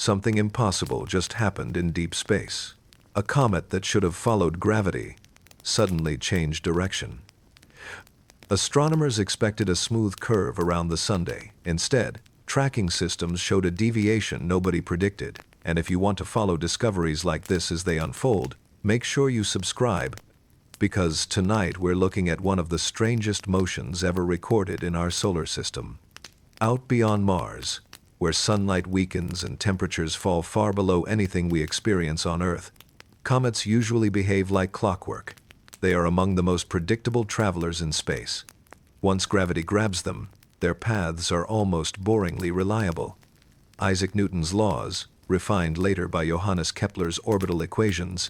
Something impossible just happened in deep space. A comet that should have followed gravity suddenly changed direction. Astronomers expected a smooth curve around the Sunday. Instead, tracking systems showed a deviation nobody predicted. And if you want to follow discoveries like this as they unfold, make sure you subscribe, because tonight we're looking at one of the strangest motions ever recorded in our solar system. Out beyond Mars, where sunlight weakens and temperatures fall far below anything we experience on Earth, comets usually behave like clockwork. They are among the most predictable travelers in space. Once gravity grabs them, their paths are almost boringly reliable. Isaac Newton's laws, refined later by Johannes Kepler's orbital equations,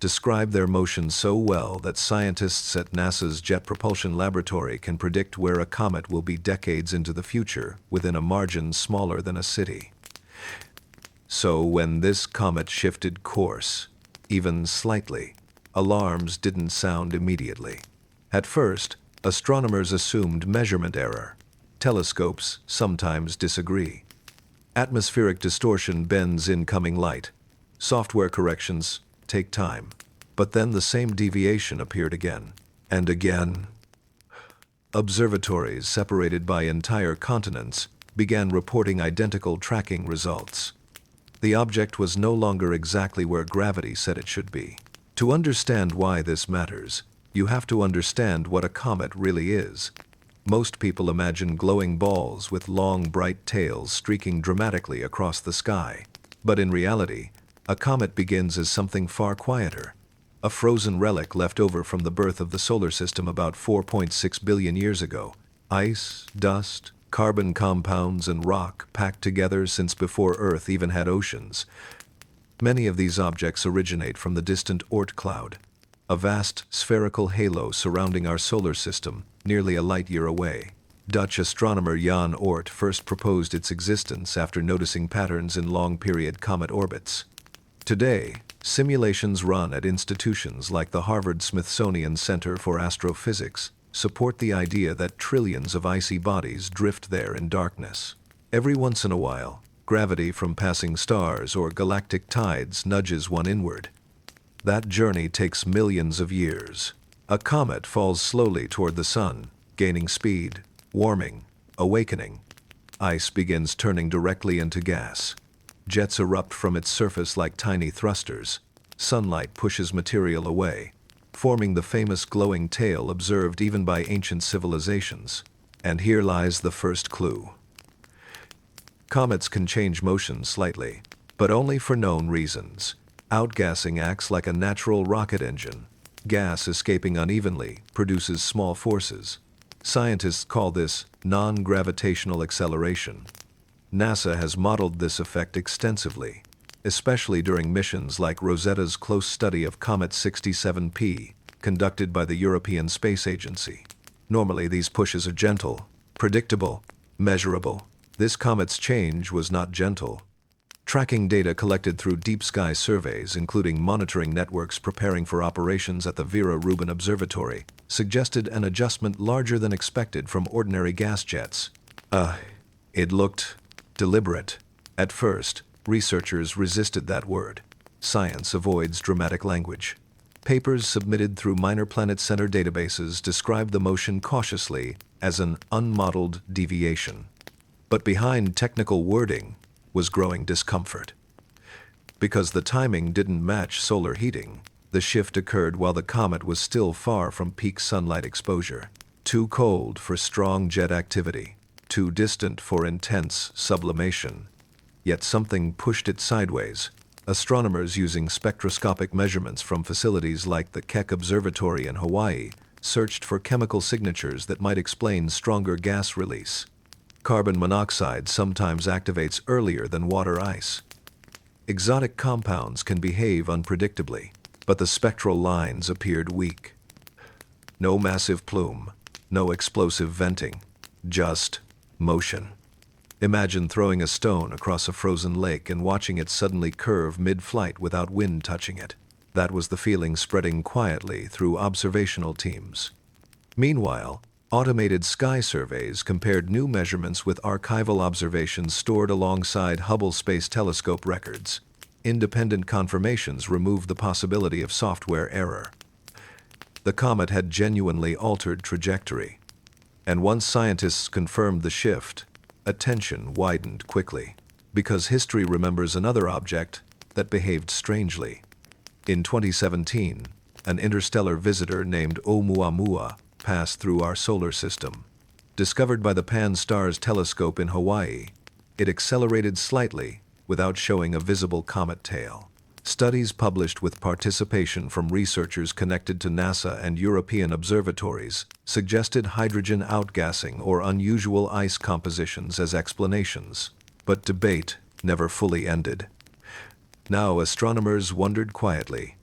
describe their motion so well that scientists at NASA's Jet Propulsion Laboratory can predict where a comet will be decades into the future within a margin smaller than a city. So when this comet shifted course, even slightly, alarms didn't sound immediately. At first, astronomers assumed measurement error. Telescopes sometimes disagree. Atmospheric distortion bends incoming light. Software corrections take time. But then the same deviation appeared again, and again. Observatories separated by entire continents began reporting identical tracking results. The object was no longer exactly where gravity said it should be. To understand why this matters, you have to understand what a comet really is. Most people imagine glowing balls with long, bright tails streaking dramatically across the sky. But in reality, a comet begins as something far quieter. A frozen relic left over from the birth of the solar system about 4.6 billion years ago. Ice, dust, carbon compounds, and rock packed together since before Earth even had oceans. Many of these objects originate from the distant Oort cloud, a vast spherical halo surrounding our solar system, nearly a light year away. Dutch astronomer Jan Oort first proposed its existence after noticing patterns in long-period comet orbits. Today, simulations run at institutions like the Harvard-Smithsonian Center for Astrophysics support the idea that trillions of icy bodies drift there in darkness. Every once in a while, gravity from passing stars or galactic tides nudges one inward. That journey takes millions of years. A comet falls slowly toward the sun, gaining speed, warming, awakening. Ice begins turning directly into gas. Jets erupt from its surface like tiny thrusters. Sunlight pushes material away, forming the famous glowing tail observed even by ancient civilizations. And here lies the first clue. Comets can change motion slightly, but only for known reasons. Outgassing acts like a natural rocket engine. Gas escaping unevenly produces small forces. Scientists call this non-gravitational acceleration. NASA has modeled this effect extensively, especially during missions like Rosetta's close study of Comet 67P, conducted by the European Space Agency. Normally, these pushes are gentle, predictable, measurable. This comet's change was not gentle. Tracking data collected through deep sky surveys, including monitoring networks preparing for operations at the Vera Rubin Observatory, suggested an adjustment larger than expected from ordinary gas jets. It looked deliberate. At first, researchers resisted that word. Science avoids dramatic language. Papers submitted through minor planet center databases described the motion cautiously as an unmodeled deviation. But behind technical wording was growing discomfort. Because the timing didn't match solar heating, the shift occurred while the comet was still far from peak sunlight exposure. Too cold for strong jet activity. Too distant for intense sublimation. Yet something pushed it sideways. Astronomers using spectroscopic measurements from facilities like the Keck Observatory in Hawaii searched for chemical signatures that might explain stronger gas release. Carbon monoxide sometimes activates earlier than water ice. Exotic compounds can behave unpredictably, but the spectral lines appeared weak. No massive plume, no explosive venting, just motion. Imagine throwing a stone across a frozen lake and watching it suddenly curve mid-flight without wind touching it. That was the feeling spreading quietly through observational teams. Meanwhile, Automated sky surveys compared new measurements with archival observations stored alongside Hubble Space Telescope records. Independent confirmations removed the possibility of software error. The comet had genuinely altered trajectory. And once scientists confirmed the shift, attention widened quickly, because history remembers another object that behaved strangely. In 2017, an interstellar visitor named Oumuamua passed through our solar system. Discovered by the Pan-STARRS telescope in Hawaii, it accelerated slightly without showing a visible comet tail. Studies published with participation from researchers connected to NASA and European observatories suggested hydrogen outgassing or unusual ice compositions as explanations, but debate never fully ended. Now astronomers wondered quietly,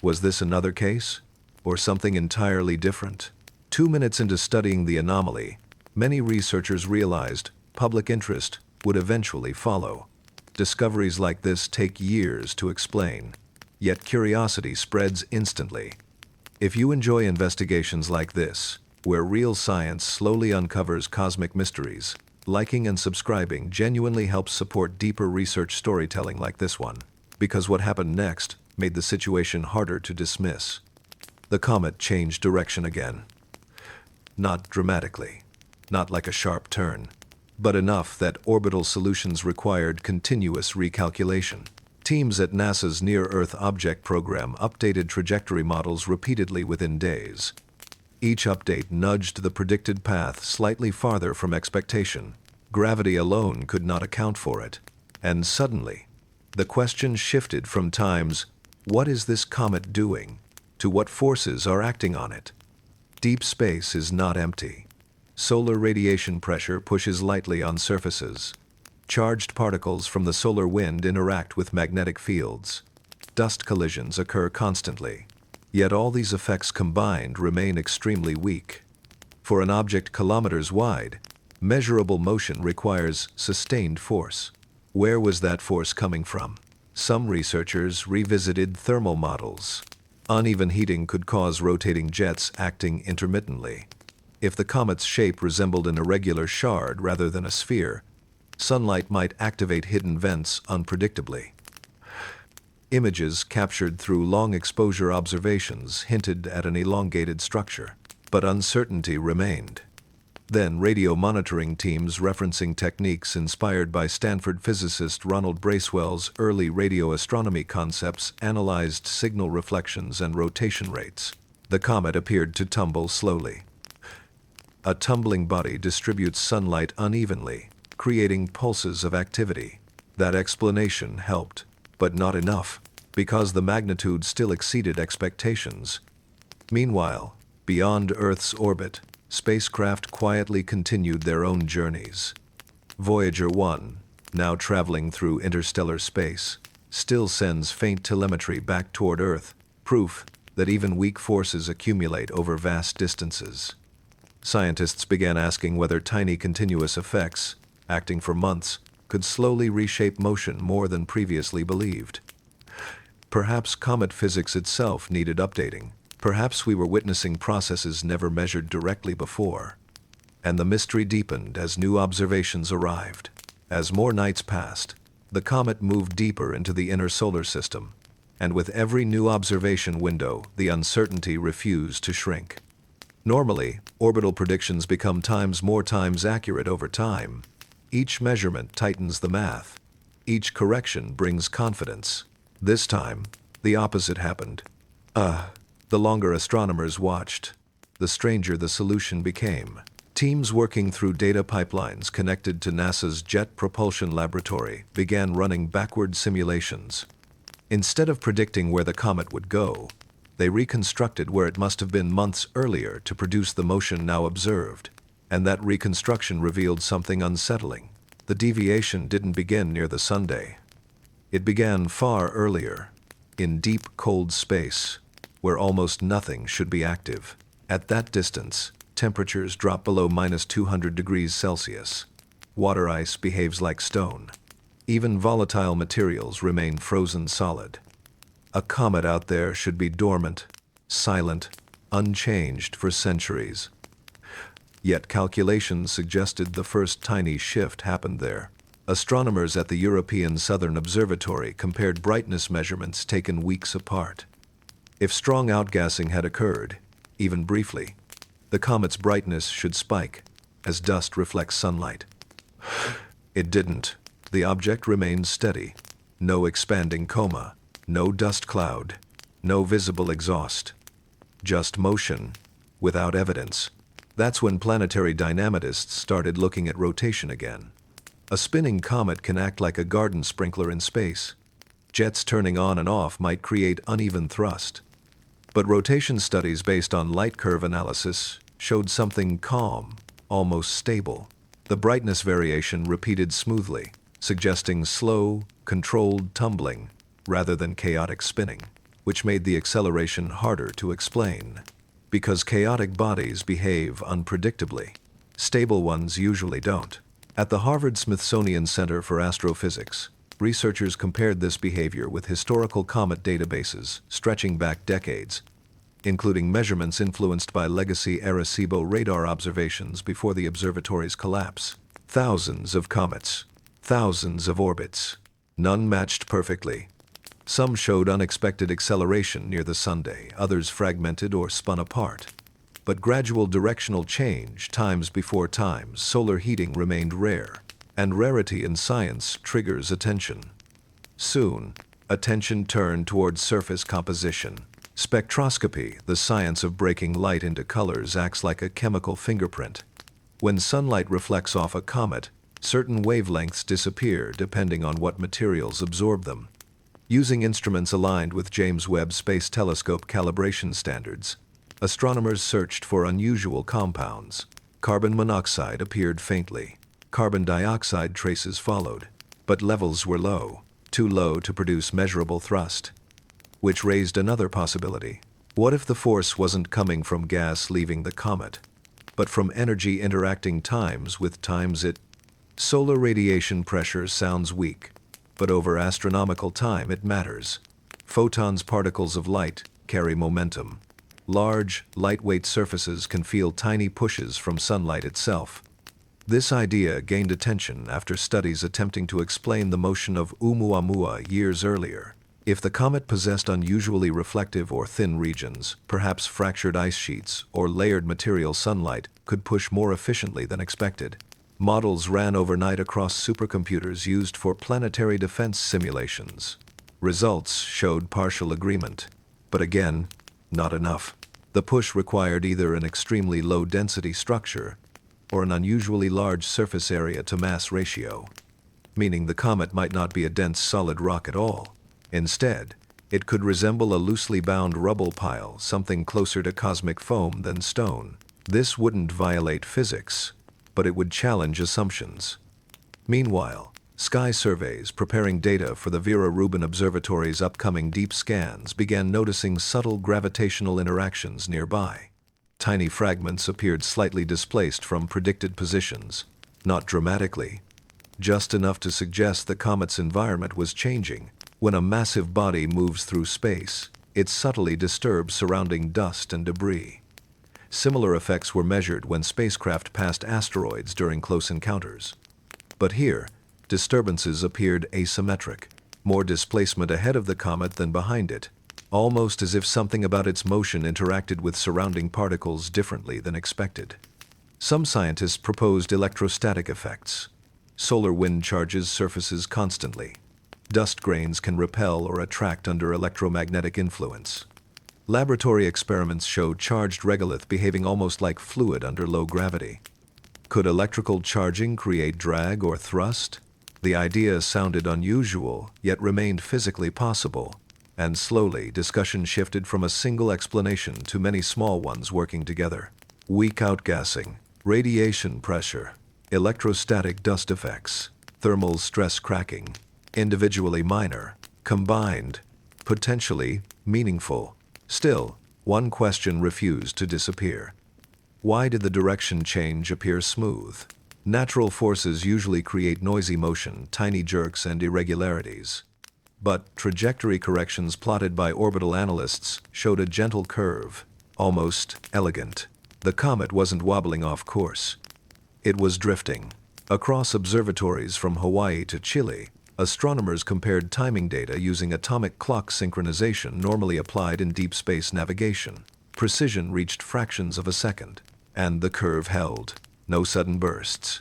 was this another case, or something entirely different? 2 minutes into studying the anomaly, many researchers realized public interest would eventually follow. Discoveries like this take years to explain, yet curiosity spreads instantly. If you enjoy investigations like this, where real science slowly uncovers cosmic mysteries, liking and subscribing genuinely helps support deeper research storytelling like this one, because what happened next made the situation harder to dismiss. The comet changed direction again. Not dramatically, not like a sharp turn, but enough that orbital solutions required continuous recalculation. Teams at NASA's Near-Earth Object Program updated trajectory models repeatedly within days. Each update nudged the predicted path slightly farther from expectation. Gravity alone could not account for it. And suddenly, the question shifted from times, "What is this comet doing?" to "What forces are acting on it?" Deep space is not empty. Solar radiation pressure pushes lightly on surfaces. Charged particles from the solar wind interact with magnetic fields. Dust collisions occur constantly. Yet all these effects combined remain extremely weak. For an object kilometers wide, measurable motion requires sustained force. Where was that force coming from? Some researchers revisited thermal models. Uneven heating could cause rotating jets acting intermittently. If the comet's shape resembled an irregular shard rather than a sphere, sunlight might activate hidden vents unpredictably. Images captured through long-exposure observations hinted at an elongated structure, but uncertainty remained. Then radio monitoring teams referencing techniques inspired by Stanford physicist Ronald Bracewell's early radio astronomy concepts analyzed signal reflections and rotation rates. The comet appeared to tumble slowly. A tumbling body distributes sunlight unevenly, creating pulses of activity. That explanation helped, but not enough, because the magnitude still exceeded expectations. Meanwhile, beyond Earth's orbit, spacecraft quietly continued their own journeys. Voyager 1, now traveling through interstellar space, still sends faint telemetry back toward Earth, proof that even weak forces accumulate over vast distances. Scientists began asking whether tiny continuous effects, acting for months, could slowly reshape motion more than previously believed. Perhaps comet physics itself needed updating. Perhaps we were witnessing processes never measured directly before. And the mystery deepened as new observations arrived. As more nights passed, the comet moved deeper into the inner solar system, and with every new observation window, the uncertainty refused to shrink. Normally, orbital predictions become more times accurate over time. Each measurement tightens the math. Each correction brings confidence. This time, the opposite happened. The longer astronomers watched, the stranger the solution became. Teams working through data pipelines connected to NASA's Jet Propulsion Laboratory began running backward simulations. Instead of predicting where the comet would go, they reconstructed where it must have been months earlier to produce the motion now observed. And that reconstruction revealed something unsettling. The deviation didn't begin near the Sunday. It began far earlier, in deep, cold space, where almost nothing should be active. At that distance, temperatures drop below -200 degrees Celsius. Water ice behaves like stone. Even volatile materials remain frozen solid. A comet out there should be dormant, silent, unchanged for centuries. Yet calculations suggested the first tiny shift happened there. Astronomers at the European Southern Observatory compared brightness measurements taken weeks apart. If strong outgassing had occurred, even briefly, the comet's brightness should spike, as dust reflects sunlight. It didn't. The object remained steady. No expanding coma, no dust cloud, no visible exhaust. Just motion, without evidence. That's when planetary dynamicists started looking at rotation again. A spinning comet can act like a garden sprinkler in space. Jets turning on and off might create uneven thrust. But rotation studies based on light curve analysis showed something calm, almost stable. The brightness variation repeated smoothly, suggesting slow, controlled tumbling rather than chaotic spinning, which made the acceleration harder to explain. Because chaotic bodies behave unpredictably, stable ones usually don't. At the Harvard-Smithsonian Center for Astrophysics, researchers compared this behavior with historical comet databases stretching back decades, including measurements influenced by legacy Arecibo radar observations before the observatory's collapse. Thousands of comets, thousands of orbits, none matched perfectly. Some showed unexpected acceleration near the sunday, others fragmented or spun apart. But gradual directional change, times before times, solar heating remained rare, and rarity in science triggers attention. Soon, attention turned towards surface composition. Spectroscopy, the science of breaking light into colors, acts like a chemical fingerprint. When sunlight reflects off a comet, certain wavelengths disappear depending on what materials absorb them. Using instruments aligned with James Webb Space Telescope calibration standards, astronomers searched for unusual compounds. Carbon monoxide appeared faintly. Carbon dioxide traces followed, but levels were low, too low to produce measurable thrust. Which raised another possibility. What if the force wasn't coming from gas leaving the comet, but from energy interacting times with times it? Solar radiation pressure sounds weak, but over astronomical time it matters. Photons, particles of light, carry momentum. Large, lightweight surfaces can feel tiny pushes from sunlight itself. This idea gained attention after studies attempting to explain the motion of Oumuamua years earlier. If the comet possessed unusually reflective or thin regions, perhaps fractured ice sheets or layered material, sunlight could push more efficiently than expected. Models ran overnight across supercomputers used for planetary defense simulations. Results showed partial agreement, but again, not enough. The push required either an extremely low-density structure or an unusually large surface area to mass ratio, meaning the comet might not be a dense solid rock at all. Instead, it could resemble a loosely bound rubble pile, something closer to cosmic foam than stone. This wouldn't violate physics, but it would challenge assumptions. Meanwhile, sky surveys preparing data for the Vera Rubin Observatory's upcoming deep scans began noticing subtle gravitational interactions nearby. Tiny fragments appeared slightly displaced from predicted positions, not dramatically, just enough to suggest the comet's environment was changing. When a massive body moves through space, it subtly disturbs surrounding dust and debris. Similar effects were measured when spacecraft passed asteroids during close encounters. But here, disturbances appeared asymmetric, more displacement ahead of the comet than behind it, almost as if something about its motion interacted with surrounding particles differently than expected. Some scientists proposed electrostatic effects. Solar wind charges surfaces constantly. Dust grains can repel or attract under electromagnetic influence. Laboratory experiments showed charged regolith behaving almost like fluid under low gravity. Could electrical charging create drag or thrust? The idea sounded unusual, yet remained physically possible, and slowly discussion shifted from a single explanation to many small ones working together. Weak outgassing, radiation pressure, electrostatic dust effects, thermal stress cracking, individually minor, combined, potentially meaningful. Still, one question refused to disappear. Why did the direction change appear smooth? Natural forces usually create noisy motion, tiny jerks, and irregularities. But trajectory corrections plotted by orbital analysts showed a gentle curve, almost elegant. The comet wasn't wobbling off course. It was drifting. Across observatories from Hawaii to Chile, astronomers compared timing data using atomic clock synchronization normally applied in deep space navigation. Precision reached fractions of a second, and the curve held. No sudden bursts.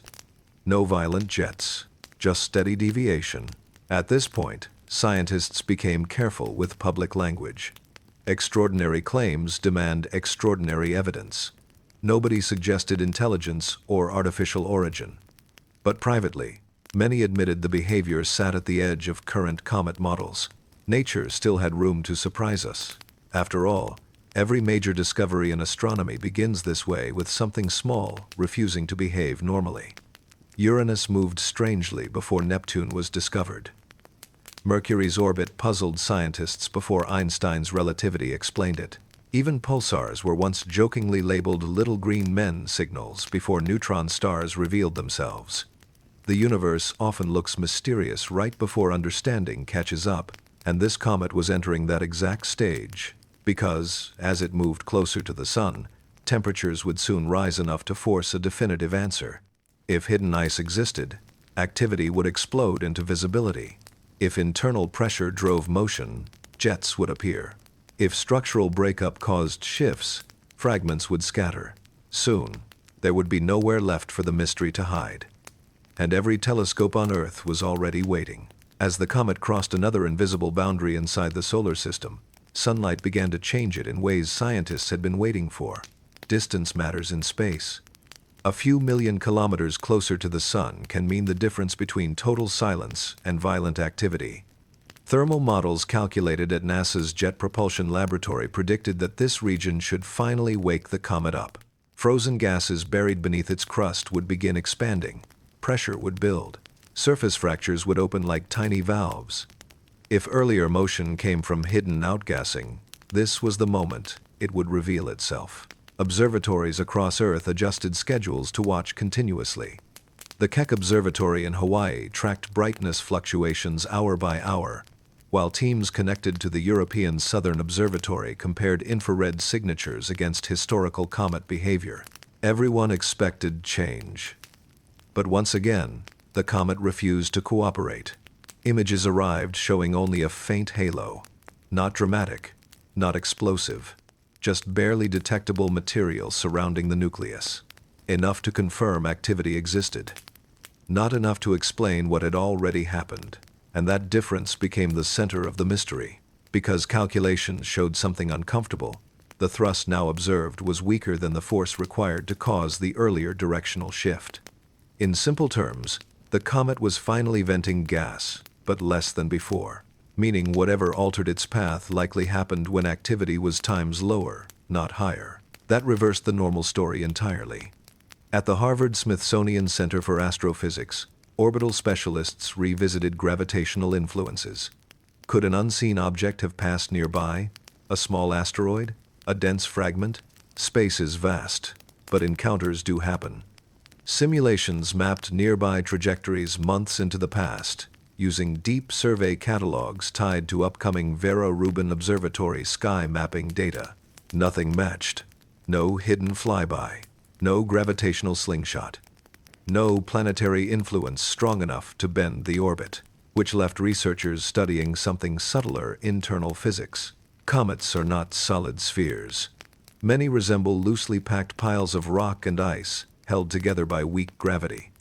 No violent jets. Just steady deviation. At this point, scientists became careful with public language. Extraordinary claims demand extraordinary evidence. Nobody suggested intelligence or artificial origin. But privately, many admitted the behavior sat at the edge of current comet models. Nature still had room to surprise us. After all, every major discovery in astronomy begins this way, with something small refusing to behave normally. Uranus moved strangely before Neptune was discovered. Mercury's orbit puzzled scientists before Einstein's relativity explained it. Even pulsars were once jokingly labeled little green men signals before neutron stars revealed themselves. The universe often looks mysterious right before understanding catches up, and this comet was entering that exact stage, because, as it moved closer to the sun, temperatures would soon rise enough to force a definitive answer. If hidden ice existed, activity would explode into visibility. If internal pressure drove motion, jets would appear. If structural breakup caused shifts, fragments would scatter. Soon, there would be nowhere left for the mystery to hide. And every telescope on Earth was already waiting. As the comet crossed another invisible boundary inside the solar system, sunlight began to change it in ways scientists had been waiting for. Distance matters in space. A few million kilometers closer to the sun can mean the difference between total silence and violent activity. Thermal models calculated at NASA's Jet Propulsion Laboratory predicted that this region should finally wake the comet up. Frozen gases buried beneath its crust would begin expanding. Pressure would build. Surface fractures would open like tiny valves. If earlier motion came from hidden outgassing, this was the moment it would reveal itself. Observatories across Earth adjusted schedules to watch continuously. The Keck Observatory in Hawaii tracked brightness fluctuations hour by hour, while teams connected to the European Southern Observatory compared infrared signatures against historical comet behavior. Everyone expected change. But once again, the comet refused to cooperate. Images arrived showing only a faint halo. Not dramatic, not explosive, just barely detectable material surrounding the nucleus. Enough to confirm activity existed. Not enough to explain what had already happened. And that difference became the center of the mystery. Because calculations showed something uncomfortable, the thrust now observed was weaker than the force required to cause the earlier directional shift. In simple terms, the comet was finally venting gas, but less than before, meaning whatever altered its path likely happened when activity was times lower, not higher. That reversed the normal story entirely. At the Harvard-Smithsonian Center for Astrophysics, orbital specialists revisited gravitational influences. Could an unseen object have passed nearby? A small asteroid? A dense fragment? Space is vast, but encounters do happen. Simulations mapped nearby trajectories months into the past, using deep survey catalogs tied to upcoming Vera Rubin Observatory sky mapping data. Nothing matched. No hidden flyby. No gravitational slingshot. No planetary influence strong enough to bend the orbit, which left researchers studying something subtler: internal physics. Comets are not solid spheres. Many resemble loosely packed piles of rock and ice, held together by weak gravity.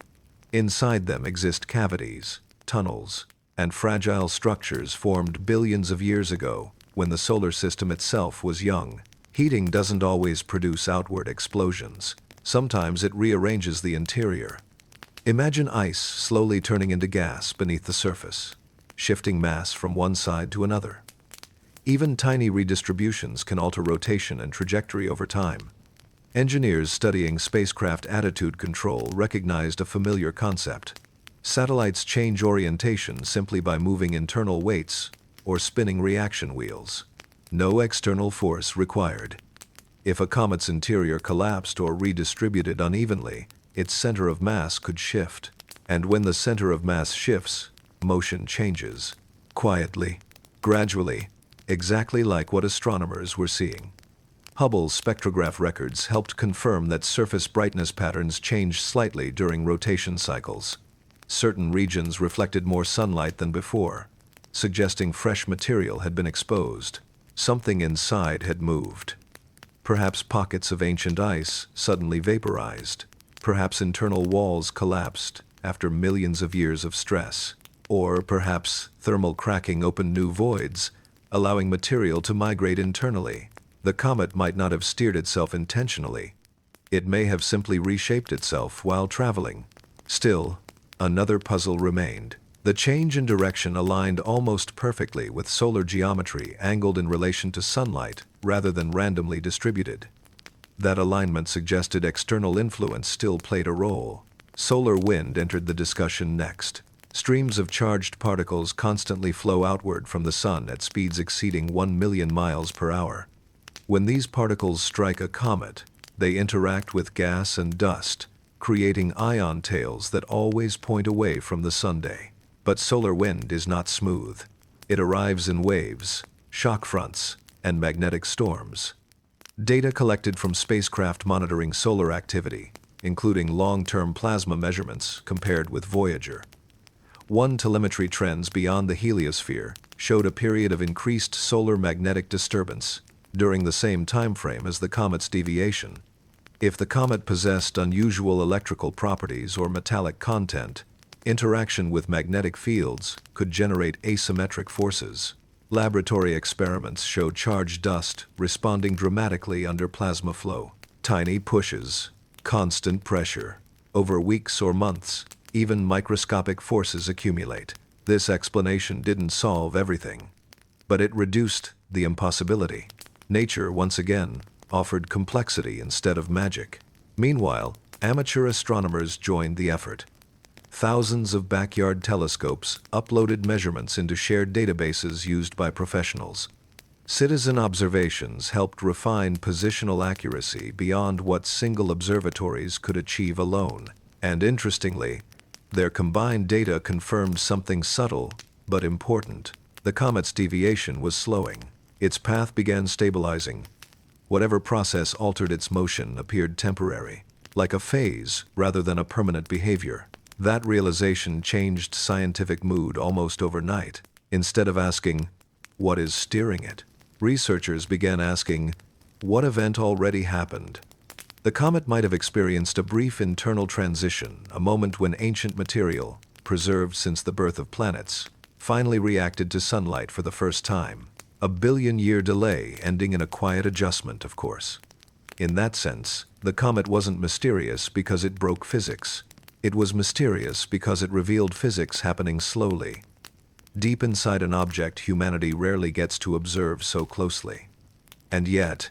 Inside them exist cavities, tunnels, and fragile structures formed billions of years ago, when the solar system itself was young. Heating doesn't always produce outward explosions. Sometimes it rearranges the interior. Imagine ice slowly turning into gas beneath the surface, shifting mass from one side to another. Even tiny redistributions can alter rotation and trajectory over time. Engineers studying spacecraft attitude control recognized a familiar concept. Satellites change orientation simply by moving internal weights or spinning reaction wheels. No external force required. If a comet's interior collapsed or redistributed unevenly, its center of mass could shift. And when the center of mass shifts, motion changes. Quietly, gradually, exactly like what astronomers were seeing. Hubble's spectrograph records helped confirm that surface brightness patterns changed slightly during rotation cycles. Certain regions reflected more sunlight than before, suggesting fresh material had been exposed. Something inside had moved. Perhaps pockets of ancient ice suddenly vaporized. Perhaps internal walls collapsed after millions of years of stress. Or perhaps thermal cracking opened new voids, allowing material to migrate internally. The comet might not have steered itself intentionally. It may have simply reshaped itself while traveling. Still, another puzzle remained. The change in direction aligned almost perfectly with solar geometry angled in relation to sunlight rather than randomly distributed. That alignment suggested external influence still played a role. Solar wind entered the discussion next. Streams of charged particles constantly flow outward from the sun at speeds exceeding 1 million miles per hour. When these particles strike a comet, they interact with gas and dust, creating ion tails that always point away from the sunday. But solar wind is not smooth. It arrives in waves, shock fronts, and magnetic storms. Data collected from spacecraft monitoring solar activity, including long-term plasma measurements compared with Voyager. Telemetry trends beyond the heliosphere showed a period of increased solar magnetic disturbance during the same time frame as the comet's deviation. If the comet possessed unusual electrical properties or metallic content, interaction with magnetic fields could generate asymmetric forces. Laboratory experiments showed charged dust responding dramatically under plasma flow. Tiny pushes, constant pressure. Over weeks or months, even microscopic forces accumulate. This explanation didn't solve everything, but it reduced the impossibility. Nature, once again, offered complexity instead of magic. Meanwhile, amateur astronomers joined the effort. Thousands of backyard telescopes uploaded measurements into shared databases used by professionals. Citizen observations helped refine positional accuracy beyond what single observatories could achieve alone. And interestingly, their combined data confirmed something subtle but important. The comet's deviation was slowing. Its path began stabilizing. Whatever process altered its motion appeared temporary, like a phase rather than a permanent behavior. That realization changed scientific mood almost overnight. Instead of asking, "What is steering it?" researchers began asking, "What event already happened?" The comet might have experienced a brief internal transition, a moment when ancient material, preserved since the birth of planets, finally reacted to sunlight for the first time. A billion-year delay ending in a quiet adjustment, of course. In that sense, the comet wasn't mysterious because it broke physics. It was mysterious because it revealed physics happening slowly, deep inside an object humanity rarely gets to observe so closely. And yet,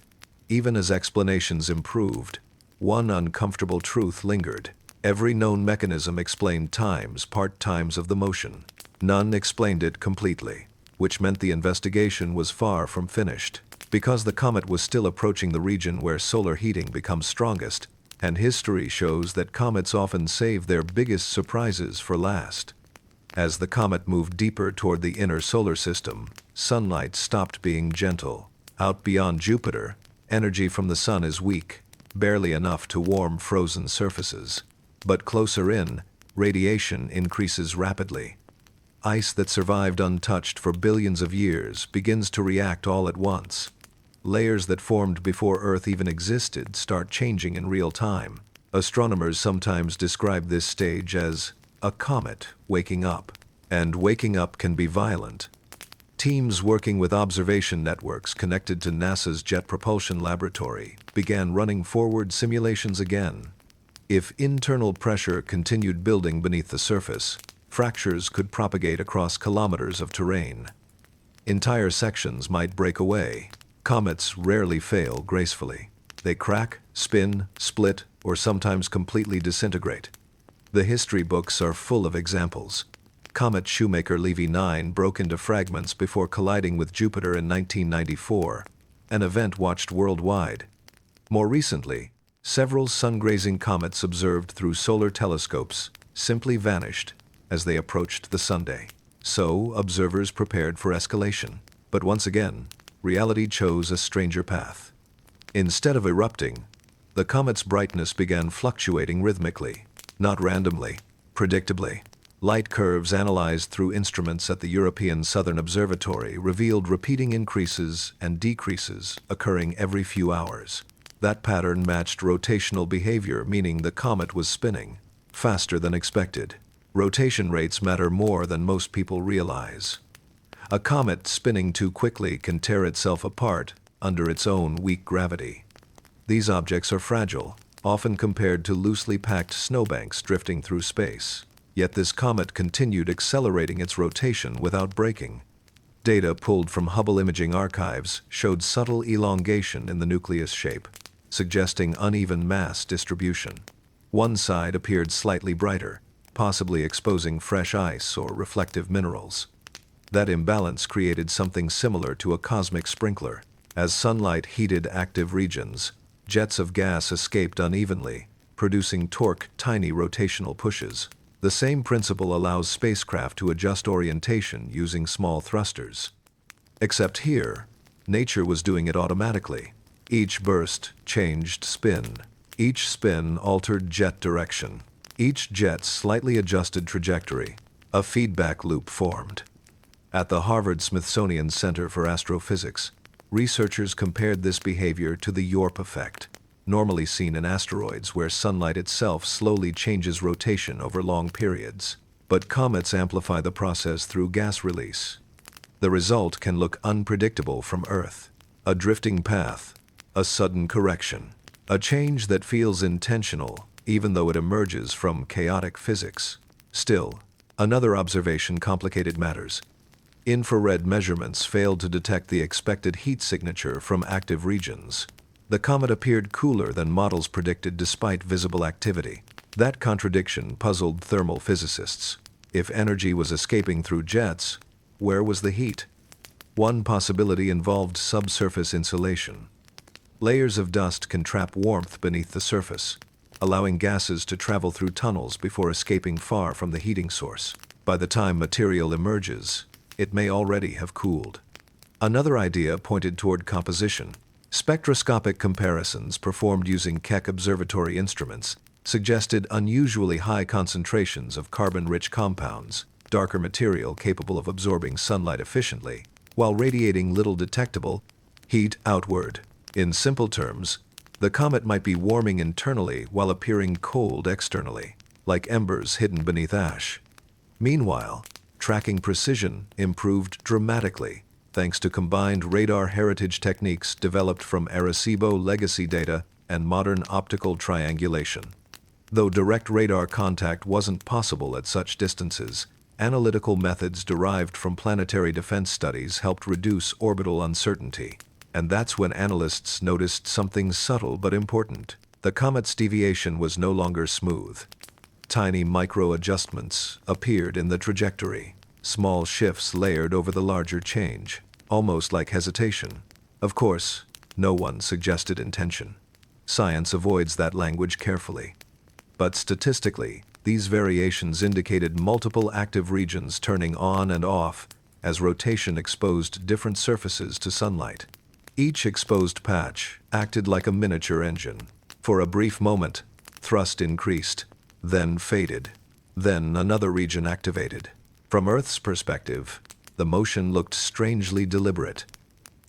even as explanations improved, one uncomfortable truth lingered. Every known mechanism explained part-times of the motion. None explained it completely, which meant the investigation was far from finished. Because the comet was still approaching the region where solar heating becomes strongest, and history shows that comets often save their biggest surprises for last. As the comet moved deeper toward the inner solar system, sunlight stopped being gentle. Out beyond Jupiter, energy from the sun is weak, barely enough to warm frozen surfaces. But closer in, radiation increases rapidly. Ice that survived untouched for billions of years begins to react all at once. Layers that formed before Earth even existed start changing in real time. Astronomers sometimes describe this stage as a comet waking up. And waking up can be violent. Teams working with observation networks connected to NASA's Jet Propulsion Laboratory began running forward simulations again. If internal pressure continued building beneath the surface, fractures could propagate across kilometers of terrain. Entire sections might break away. Comets rarely fail gracefully. They crack, spin, split, or sometimes completely disintegrate. The history books are full of examples. Comet Shoemaker-Levy 9 broke into fragments before colliding with Jupiter in 1994, an event watched worldwide. More recently, several sun-grazing comets observed through solar telescopes simply vanished as they approached the sunday. So, observers prepared for escalation. But once again, reality chose a stranger path. Instead of erupting, the comet's brightness began fluctuating rhythmically, not randomly, predictably. Light curves analyzed through instruments at the European Southern Observatory revealed repeating increases and decreases occurring every few hours. That pattern matched rotational behavior, meaning the comet was spinning faster than expected. Rotation rates matter more than most people realize. A comet spinning too quickly can tear itself apart under its own weak gravity. These objects are fragile, often compared to loosely packed snowbanks drifting through space. Yet this comet continued accelerating its rotation without breaking. Data pulled from Hubble imaging archives showed subtle elongation in the nucleus shape, suggesting uneven mass distribution. One side appeared slightly brighter, possibly exposing fresh ice or reflective minerals. That imbalance created something similar to a cosmic sprinkler. As sunlight heated active regions, jets of gas escaped unevenly, producing tiny rotational pushes. The same principle allows spacecraft to adjust orientation using small thrusters. Except here, nature was doing it automatically. Each burst changed spin. Each spin altered jet direction. Each jet slightly adjusted trajectory. A feedback loop formed. At the Harvard-Smithsonian Center for Astrophysics, researchers compared this behavior to the Yorp effect, normally seen in asteroids where sunlight itself slowly changes rotation over long periods. But comets amplify the process through gas release. The result can look unpredictable from Earth. A drifting path, a sudden correction, a change that feels intentional, even though it emerges from chaotic physics. Still, another observation complicated matters. Infrared measurements failed to detect the expected heat signature from active regions. The comet appeared cooler than models predicted despite visible activity. That contradiction puzzled thermal physicists. If energy was escaping through jets, where was the heat? One possibility involved subsurface insulation. Layers of dust can trap warmth beneath the surface, allowing gases to travel through tunnels before escaping far from the heating source. By the time material emerges, it may already have cooled. Another idea pointed toward composition. Spectroscopic comparisons performed using Keck Observatory instruments suggested unusually high concentrations of carbon-rich compounds, darker material capable of absorbing sunlight efficiently, while radiating little detectable heat outward. In simple terms, the comet might be warming internally while appearing cold externally, like embers hidden beneath ash. Meanwhile, tracking precision improved dramatically, thanks to combined radar heritage techniques developed from Arecibo legacy data and modern optical triangulation. Though direct radar contact wasn't possible at such distances, analytical methods derived from planetary defense studies helped reduce orbital uncertainty. And that's when analysts noticed something subtle but important. The comet's deviation was no longer smooth. Tiny micro-adjustments appeared in the trajectory. Small shifts layered over the larger change, almost like hesitation. Of course, no one suggested intention. Science avoids that language carefully. But statistically, these variations indicated multiple active regions turning on and off as rotation exposed different surfaces to sunlight. Each exposed patch acted like a miniature engine. For a brief moment, thrust increased, then faded. Then another region activated. From Earth's perspective, the motion looked strangely deliberate.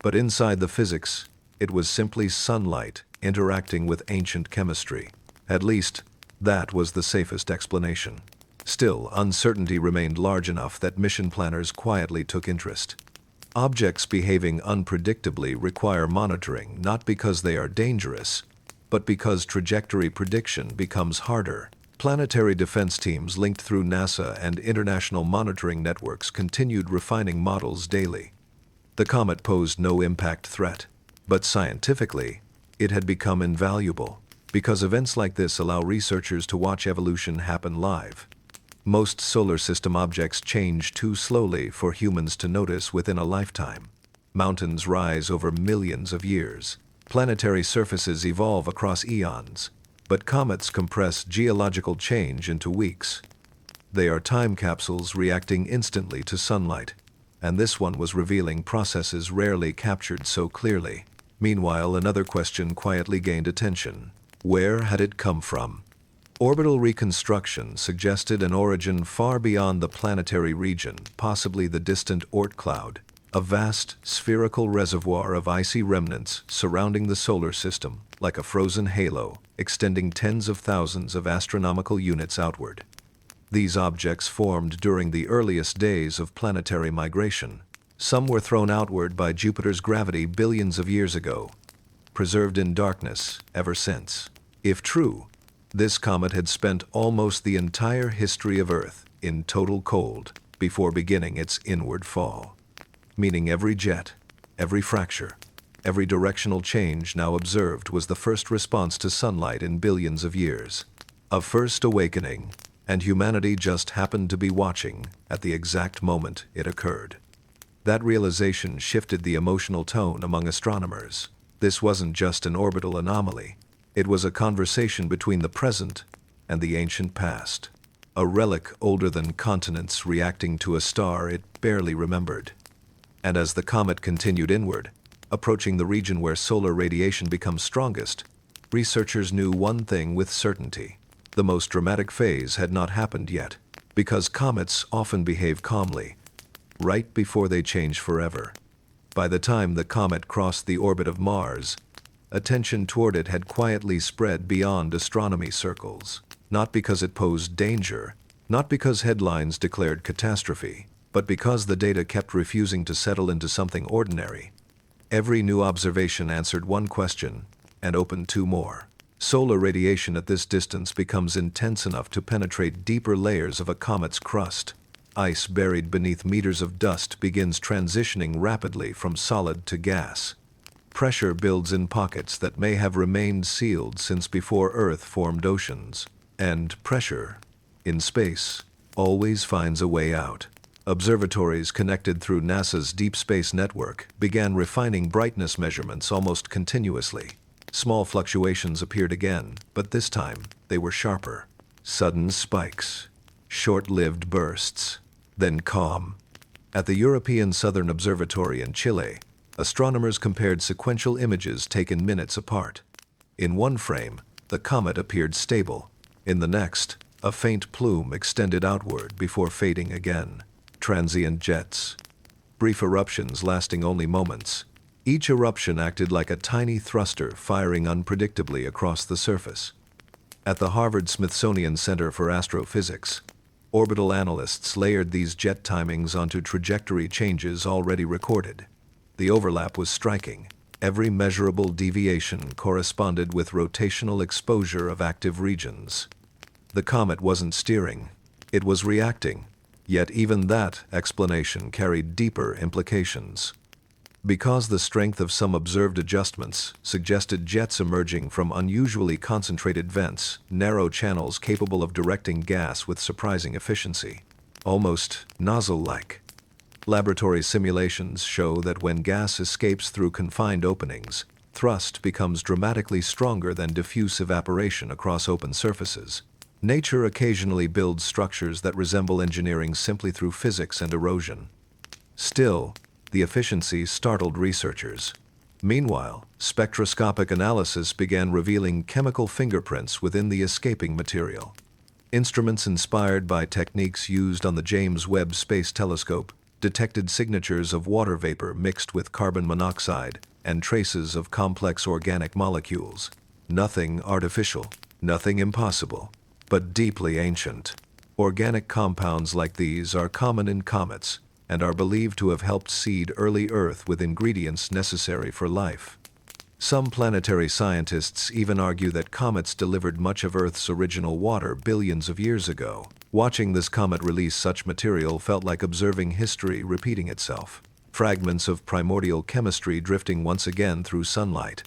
But inside the physics, it was simply sunlight interacting with ancient chemistry. At least, that was the safest explanation. Still, uncertainty remained large enough that mission planners quietly took interest. Objects behaving unpredictably require monitoring not because they are dangerous, but because trajectory prediction becomes harder. Planetary defense teams linked through NASA and international monitoring networks continued refining models daily. The comet posed no impact threat, but scientifically, it had become invaluable, because events like this allow researchers to watch evolution happen live. Most solar system objects change too slowly for humans to notice within a lifetime. Mountains rise over millions of years. Planetary surfaces evolve across eons. But comets compress geological change into weeks. They are time capsules reacting instantly to sunlight, and this one was revealing processes rarely captured so clearly. Meanwhile, another question quietly gained attention. Where had it come from? Orbital reconstruction suggested an origin far beyond the planetary region, possibly the distant Oort cloud, a vast spherical reservoir of icy remnants surrounding the solar system, like a frozen halo, extending tens of thousands of astronomical units outward. These objects formed during the earliest days of planetary migration. Some were thrown outward by Jupiter's gravity billions of years ago, preserved in darkness ever since. If true, this comet had spent almost the entire history of Earth in total cold before beginning its inward fall. Meaning every jet, every fracture, every directional change now observed was the first response to sunlight in billions of years. A first awakening, and humanity just happened to be watching at the exact moment it occurred. That realization shifted the emotional tone among astronomers. This wasn't just an orbital anomaly. It was a conversation between the present and the ancient past. A relic older than continents reacting to a star it barely remembered. And as the comet continued inward, approaching the region where solar radiation becomes strongest, researchers knew one thing with certainty. The most dramatic phase had not happened yet, because comets often behave calmly, right before they change forever. By the time the comet crossed the orbit of Mars, attention toward it had quietly spread beyond astronomy circles. Not because it posed danger, not because headlines declared catastrophe, but because the data kept refusing to settle into something ordinary. Every new observation answered one question and opened two more. Solar radiation at this distance becomes intense enough to penetrate deeper layers of a comet's crust. Ice buried beneath meters of dust begins transitioning rapidly from solid to gas. Pressure builds in pockets that may have remained sealed since before Earth formed oceans. And pressure, in space, always finds a way out. Observatories connected through NASA's Deep Space Network began refining brightness measurements almost continuously. Small fluctuations appeared again, but this time they were sharper. Sudden spikes, short-lived bursts, then calm. At the European Southern Observatory in Chile, astronomers compared sequential images taken minutes apart. In one frame, the comet appeared stable. In the next, a faint plume extended outward before fading again. Transient jets, brief eruptions lasting only moments. Each eruption acted like a tiny thruster firing unpredictably across the surface. At the Harvard-Smithsonian Center for Astrophysics, orbital analysts layered these jet timings onto trajectory changes already recorded. The overlap was striking. Every measurable deviation corresponded with rotational exposure of active regions. The comet wasn't steering, it was reacting. Yet even that explanation carried deeper implications. Because the strength of some observed adjustments suggested jets emerging from unusually concentrated vents, narrow channels capable of directing gas with surprising efficiency, almost nozzle-like. Laboratory simulations show that when gas escapes through confined openings, thrust becomes dramatically stronger than diffuse evaporation across open surfaces. Nature occasionally builds structures that resemble engineering simply through physics and erosion. Still, the efficiency startled researchers. Meanwhile, spectroscopic analysis began revealing chemical fingerprints within the escaping material. Instruments inspired by techniques used on the James Webb Space Telescope detected signatures of water vapor mixed with carbon monoxide and traces of complex organic molecules. Nothing artificial, nothing impossible, but deeply ancient. Organic compounds like these are common in comets and are believed to have helped seed early Earth with ingredients necessary for life. Some planetary scientists even argue that comets delivered much of Earth's original water billions of years ago. Watching this comet release such material felt like observing history repeating itself. Fragments of primordial chemistry drifting once again through sunlight.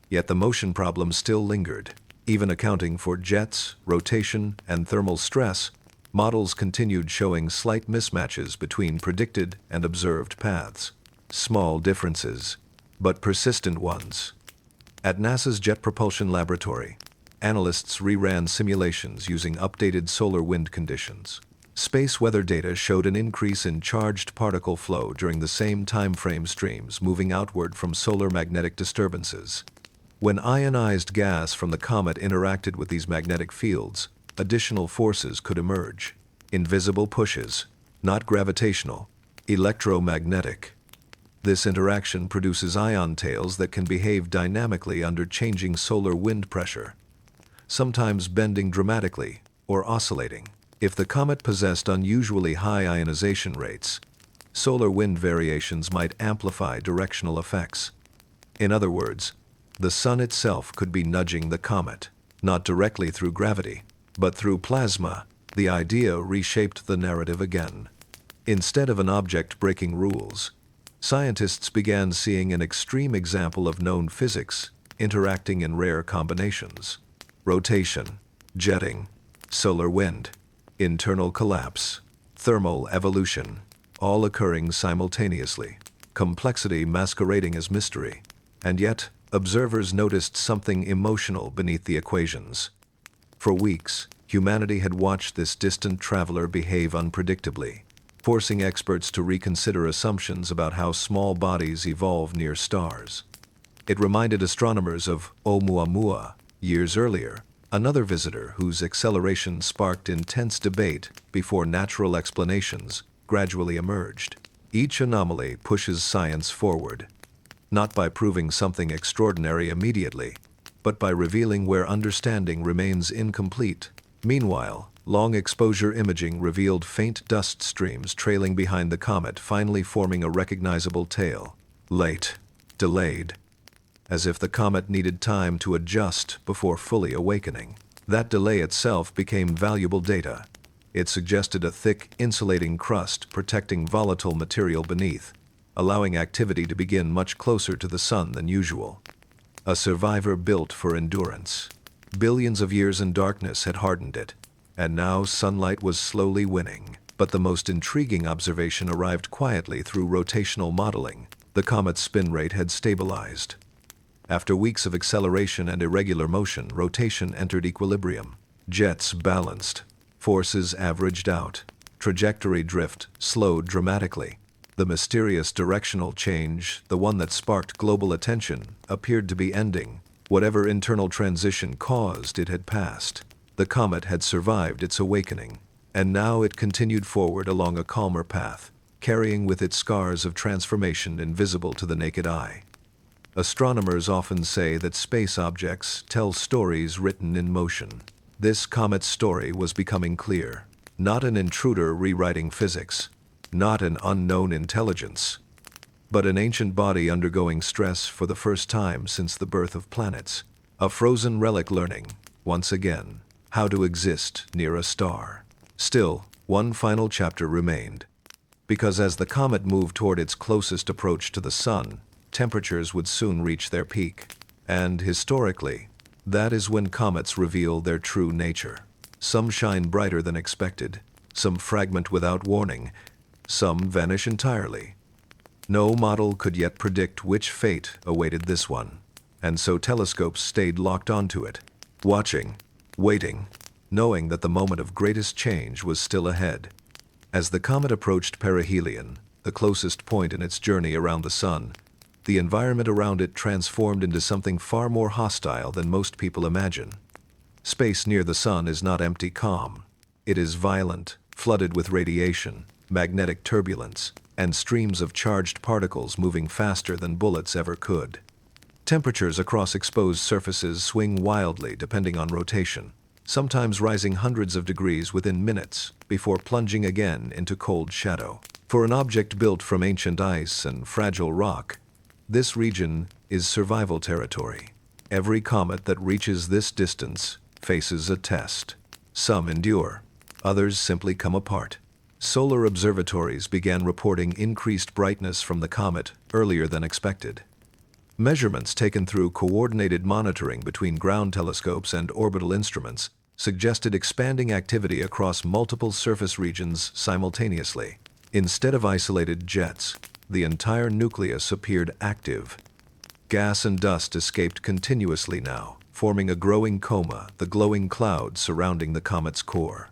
Yet the motion problem still lingered. Even accounting for jets, rotation, and thermal stress, models continued showing slight mismatches between predicted and observed paths. Small differences, but persistent ones. At NASA's Jet Propulsion Laboratory, analysts reran simulations using updated solar wind conditions. Space weather data showed an increase in charged particle flow during the same timeframe, streams moving outward from solar magnetic disturbances. When ionized gas from the comet interacted with these magnetic fields, additional forces could emerge. Invisible pushes, not gravitational, electromagnetic. This interaction produces ion tails that can behave dynamically under changing solar wind pressure, sometimes bending dramatically or oscillating. If the comet possessed unusually high ionization rates, solar wind variations might amplify directional effects. In other words, the sun itself could be nudging the comet, not directly through gravity, but through plasma. The idea reshaped the narrative again. Instead of an object breaking rules, scientists began seeing an extreme example of known physics interacting in rare combinations. Rotation, jetting, solar wind, internal collapse, thermal evolution, all occurring simultaneously, complexity masquerading as mystery. And yet, observers noticed something emotional beneath the equations. For weeks, humanity had watched this distant traveler behave unpredictably, forcing experts to reconsider assumptions about how small bodies evolve near stars. It reminded astronomers of Oumuamua years earlier, another visitor whose acceleration sparked intense debate before natural explanations gradually emerged. Each anomaly pushes science forward, not by proving something extraordinary immediately, but by revealing where understanding remains incomplete. Meanwhile, long exposure imaging revealed faint dust streams trailing behind the comet, finally forming a recognizable tail. Late, delayed, as if the comet needed time to adjust before fully awakening. That delay itself became valuable data. It suggested a thick, insulating crust protecting volatile material beneath, allowing activity to begin much closer to the sun than usual. A survivor built for endurance. Billions of years in darkness had hardened it, and now sunlight was slowly winning. But the most intriguing observation arrived quietly through rotational modeling. The comet's spin rate had stabilized. After weeks of acceleration and irregular motion, rotation entered equilibrium. Jets balanced. Forces averaged out. Trajectory drift slowed dramatically. The mysterious directional change, the one that sparked global attention, appeared to be ending. Whatever internal transition caused, it had passed. The comet had survived its awakening, and now it continued forward along a calmer path, carrying with it scars of transformation invisible to the naked eye. Astronomers often say that space objects tell stories written in motion. This comet's story was becoming clear. Not an intruder rewriting physics, not an unknown intelligence, but an ancient body undergoing stress for the first time since the birth of planets. A frozen relic learning, once again, how to exist near a star. Still, one final chapter remained. Because as the comet moved toward its closest approach to the sun, temperatures would soon reach their peak. And historically, that is when comets reveal their true nature. Some shine brighter than expected, some fragment without warning, some vanish entirely. No model could yet predict which fate awaited this one, and so telescopes stayed locked onto it, watching, waiting, knowing that the moment of greatest change was still ahead. As the comet approached perihelion, the closest point in its journey around the sun, the environment around it transformed into something far more hostile than most people imagine. Space near the sun is not empty calm. It is violent, flooded with radiation, magnetic turbulence, and streams of charged particles moving faster than bullets ever could. Temperatures across exposed surfaces swing wildly depending on rotation, sometimes rising hundreds of degrees within minutes before plunging again into cold shadow. For an object built from ancient ice and fragile rock, this region is survival territory. Every comet that reaches this distance faces a test. Some endure, others simply come apart. Solar observatories began reporting increased brightness from the comet earlier than expected. Measurements taken through coordinated monitoring between ground telescopes and orbital instruments suggested expanding activity across multiple surface regions simultaneously. Instead of isolated jets, the entire nucleus appeared active. Gas and dust escaped continuously now, forming a growing coma, the glowing clouds surrounding the comet's core.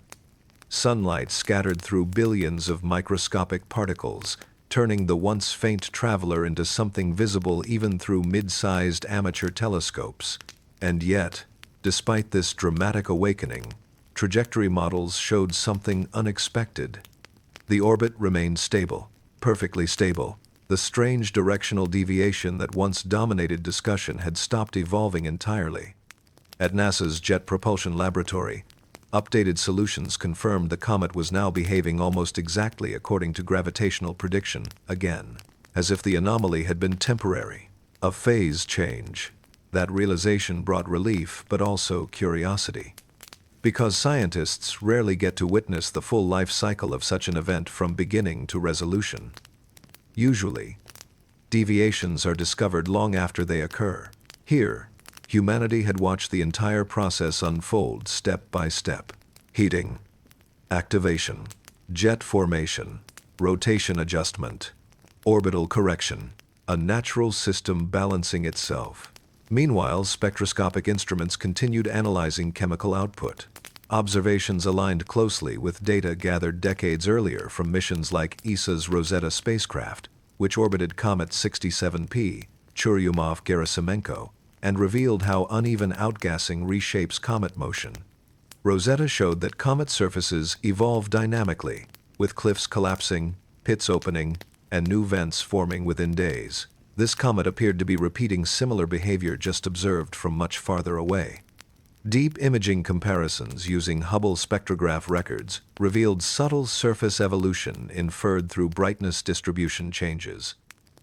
Sunlight scattered through billions of microscopic particles, turning the once faint traveler into something visible even through mid-sized amateur telescopes. And yet, despite this dramatic awakening, trajectory models showed something unexpected. The orbit remained stable, perfectly stable. The strange directional deviation that once dominated discussion had stopped evolving entirely. At NASA's Jet Propulsion Laboratory, updated solutions confirmed the comet was now behaving almost exactly according to gravitational prediction, again, as if the anomaly had been temporary, a phase change. That realization brought relief but also curiosity. Because scientists rarely get to witness the full life cycle of such an event from beginning to resolution. Usually, deviations are discovered long after they occur. Here, humanity had watched the entire process unfold step by step. Heating, activation, jet formation, rotation adjustment, orbital correction, a natural system balancing itself. Meanwhile, spectroscopic instruments continued analyzing chemical output. Observations aligned closely with data gathered decades earlier from missions like ESA's Rosetta spacecraft, which orbited Comet 67P, Churyumov-Gerasimenko, and revealed how uneven outgassing reshapes comet motion. Rosetta showed that comet surfaces evolve dynamically, with cliffs collapsing, pits opening, and new vents forming within days. This comet appeared to be repeating similar behavior just observed from much farther away. Deep imaging comparisons using Hubble spectrograph records revealed subtle surface evolution inferred through brightness distribution changes.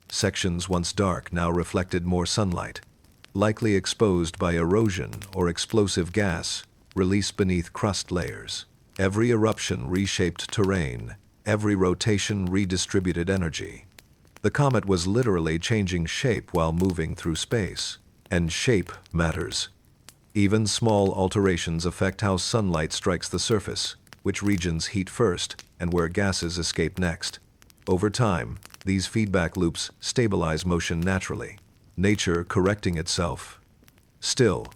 Sections once dark now reflected more sunlight, likely exposed by erosion or explosive gas released beneath crust layers. Every eruption reshaped terrain, every rotation redistributed energy. The comet was literally changing shape while moving through space. And shape matters. Even small alterations affect how sunlight strikes the surface, which regions heat first, and where gases escape next. Over time, these feedback loops stabilize motion naturally, nature correcting itself. Still,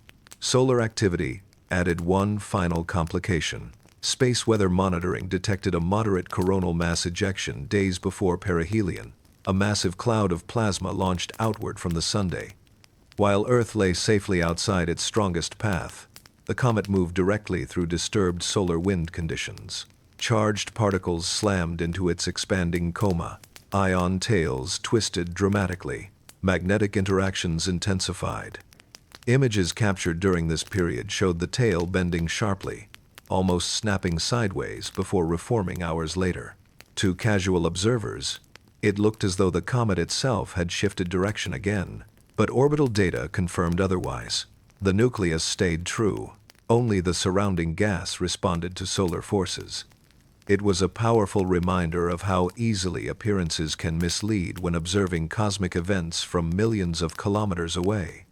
solar activity added one final complication. Space weather monitoring detected a moderate coronal mass ejection days before perihelion, a massive cloud of plasma launched outward from the sunday. While Earth lay safely outside its strongest path, the comet moved directly through disturbed solar wind conditions. Charged particles slammed into its expanding coma. Ion tails twisted dramatically. Magnetic interactions intensified. Images captured during this period showed the tail bending sharply, almost snapping sideways before reforming hours later. To casual observers, it looked as though the comet itself had shifted direction again. But orbital data confirmed otherwise. The nucleus stayed true. Only the surrounding gas responded to solar forces. It was a powerful reminder of how easily appearances can mislead when observing cosmic events from millions of kilometers away.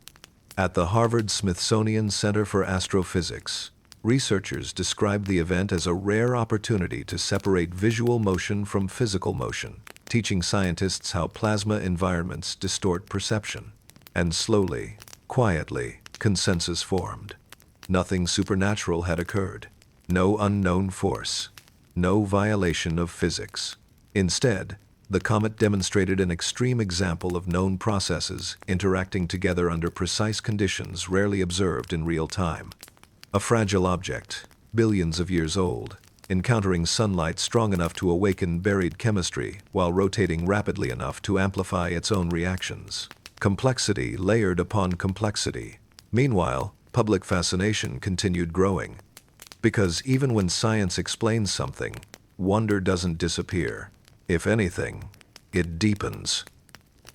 At the Harvard-Smithsonian Center for Astrophysics, researchers described the event as a rare opportunity to separate visual motion from physical motion, teaching scientists how plasma environments distort perception. And slowly, quietly, consensus formed. Nothing supernatural had occurred. No unknown force. No violation of physics. Instead, the comet demonstrated an extreme example of known processes interacting together under precise conditions rarely observed in real time. A fragile object, billions of years old, encountering sunlight strong enough to awaken buried chemistry while rotating rapidly enough to amplify its own reactions. Complexity layered upon complexity. Meanwhile, public fascination continued growing. Because even when science explains something, wonder doesn't disappear. If anything, it deepens.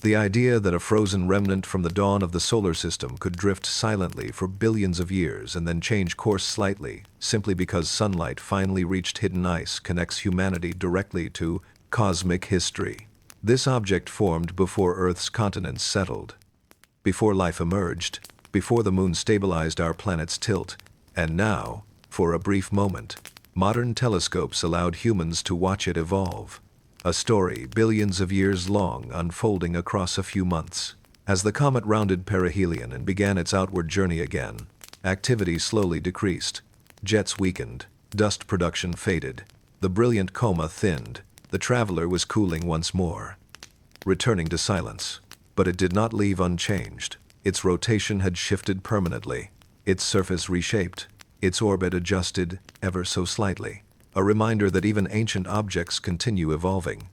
The idea that a frozen remnant from the dawn of the solar system could drift silently for billions of years and then change course slightly, simply because sunlight finally reached hidden ice, connects humanity directly to cosmic history. This object formed before Earth's continents settled, before life emerged, before the moon stabilized our planet's tilt, and now, for a brief moment, modern telescopes allowed humans to watch it evolve. A story billions of years long unfolding across a few months. As the comet rounded perihelion and began its outward journey again, activity slowly decreased. Jets weakened, Dust production faded. The brilliant coma thinned. The traveler was cooling once more, returning to silence. But it did not leave unchanged. Its rotation had shifted permanently. Its surface reshaped. Its orbit adjusted ever so slightly. A reminder that even ancient objects continue evolving.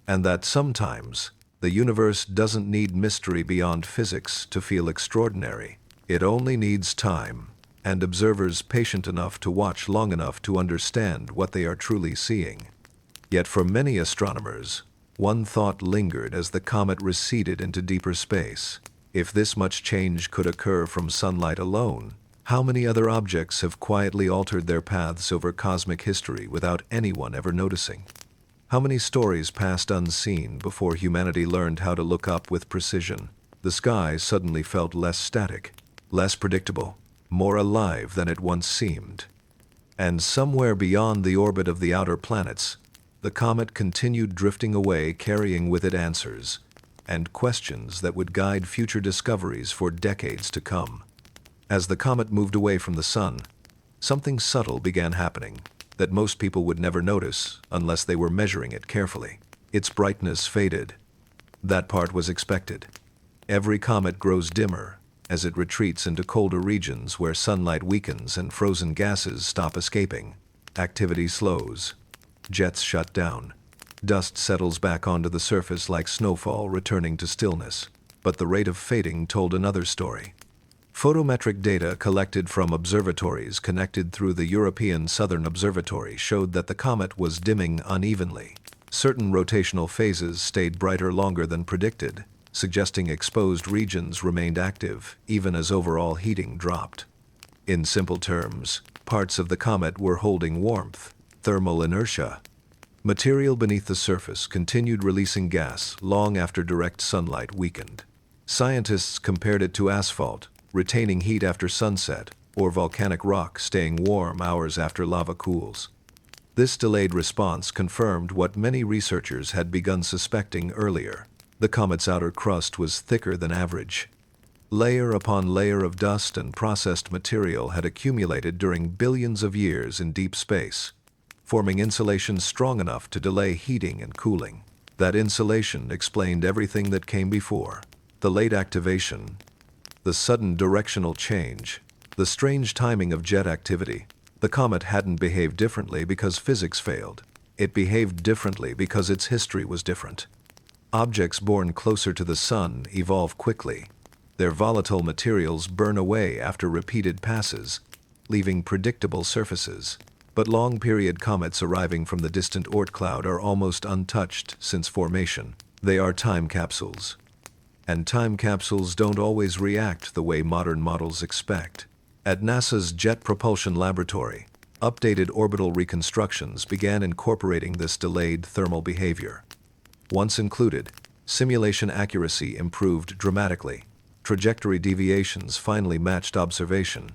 And that sometimes, the universe doesn't need mystery beyond physics to feel extraordinary. It only needs time, and observers patient enough to watch long enough to understand what they are truly seeing. Yet for many astronomers, one thought lingered as the comet receded into deeper space. If this much change could occur from sunlight alone, how many other objects have quietly altered their paths over cosmic history without anyone ever noticing? How many stories passed unseen before humanity learned how to look up with precision? The sky suddenly felt less static, less predictable, more alive than it once seemed. And somewhere beyond the orbit of the outer planets, the comet continued drifting away, carrying with it answers and questions that would guide future discoveries for decades to come. As the comet moved away from the sun, something subtle began happening that most people would never notice unless they were measuring it carefully. Its brightness faded. That part was expected. Every comet grows dimmer as it retreats into colder regions where sunlight weakens and frozen gases stop escaping. Activity slows. Jets shut down. Dust settles back onto the surface like snowfall returning to stillness. But the rate of fading told another story. Photometric data collected from observatories connected through the European Southern Observatory showed that the comet was dimming unevenly. Certain rotational phases stayed brighter longer than predicted, suggesting exposed regions remained active even as overall heating dropped. In simple terms, parts of the comet were holding warmth, thermal inertia. Material beneath the surface continued releasing gas long after direct sunlight weakened. Scientists compared it to asphalt, retaining heat after sunset, or volcanic rock staying warm hours after lava cools. This delayed response confirmed what many researchers had begun suspecting earlier. The comet's outer crust was thicker than average. Layer upon layer of dust and processed material had accumulated during billions of years in deep space, forming insulation strong enough to delay heating and cooling. That insulation explained everything that came before. The late activation, the sudden directional change, the strange timing of jet activity. The comet hadn't behaved differently because physics failed. It behaved differently because its history was different. Objects born closer to the sun evolve quickly. Their volatile materials burn away after repeated passes, leaving predictable surfaces. But long-period comets arriving from the distant Oort cloud are almost untouched since formation. They are time capsules. And time capsules don't always react the way modern models expect. At NASA's Jet Propulsion Laboratory, updated orbital reconstructions began incorporating this delayed thermal behavior. Once included, simulation accuracy improved dramatically. Trajectory deviations finally matched observation.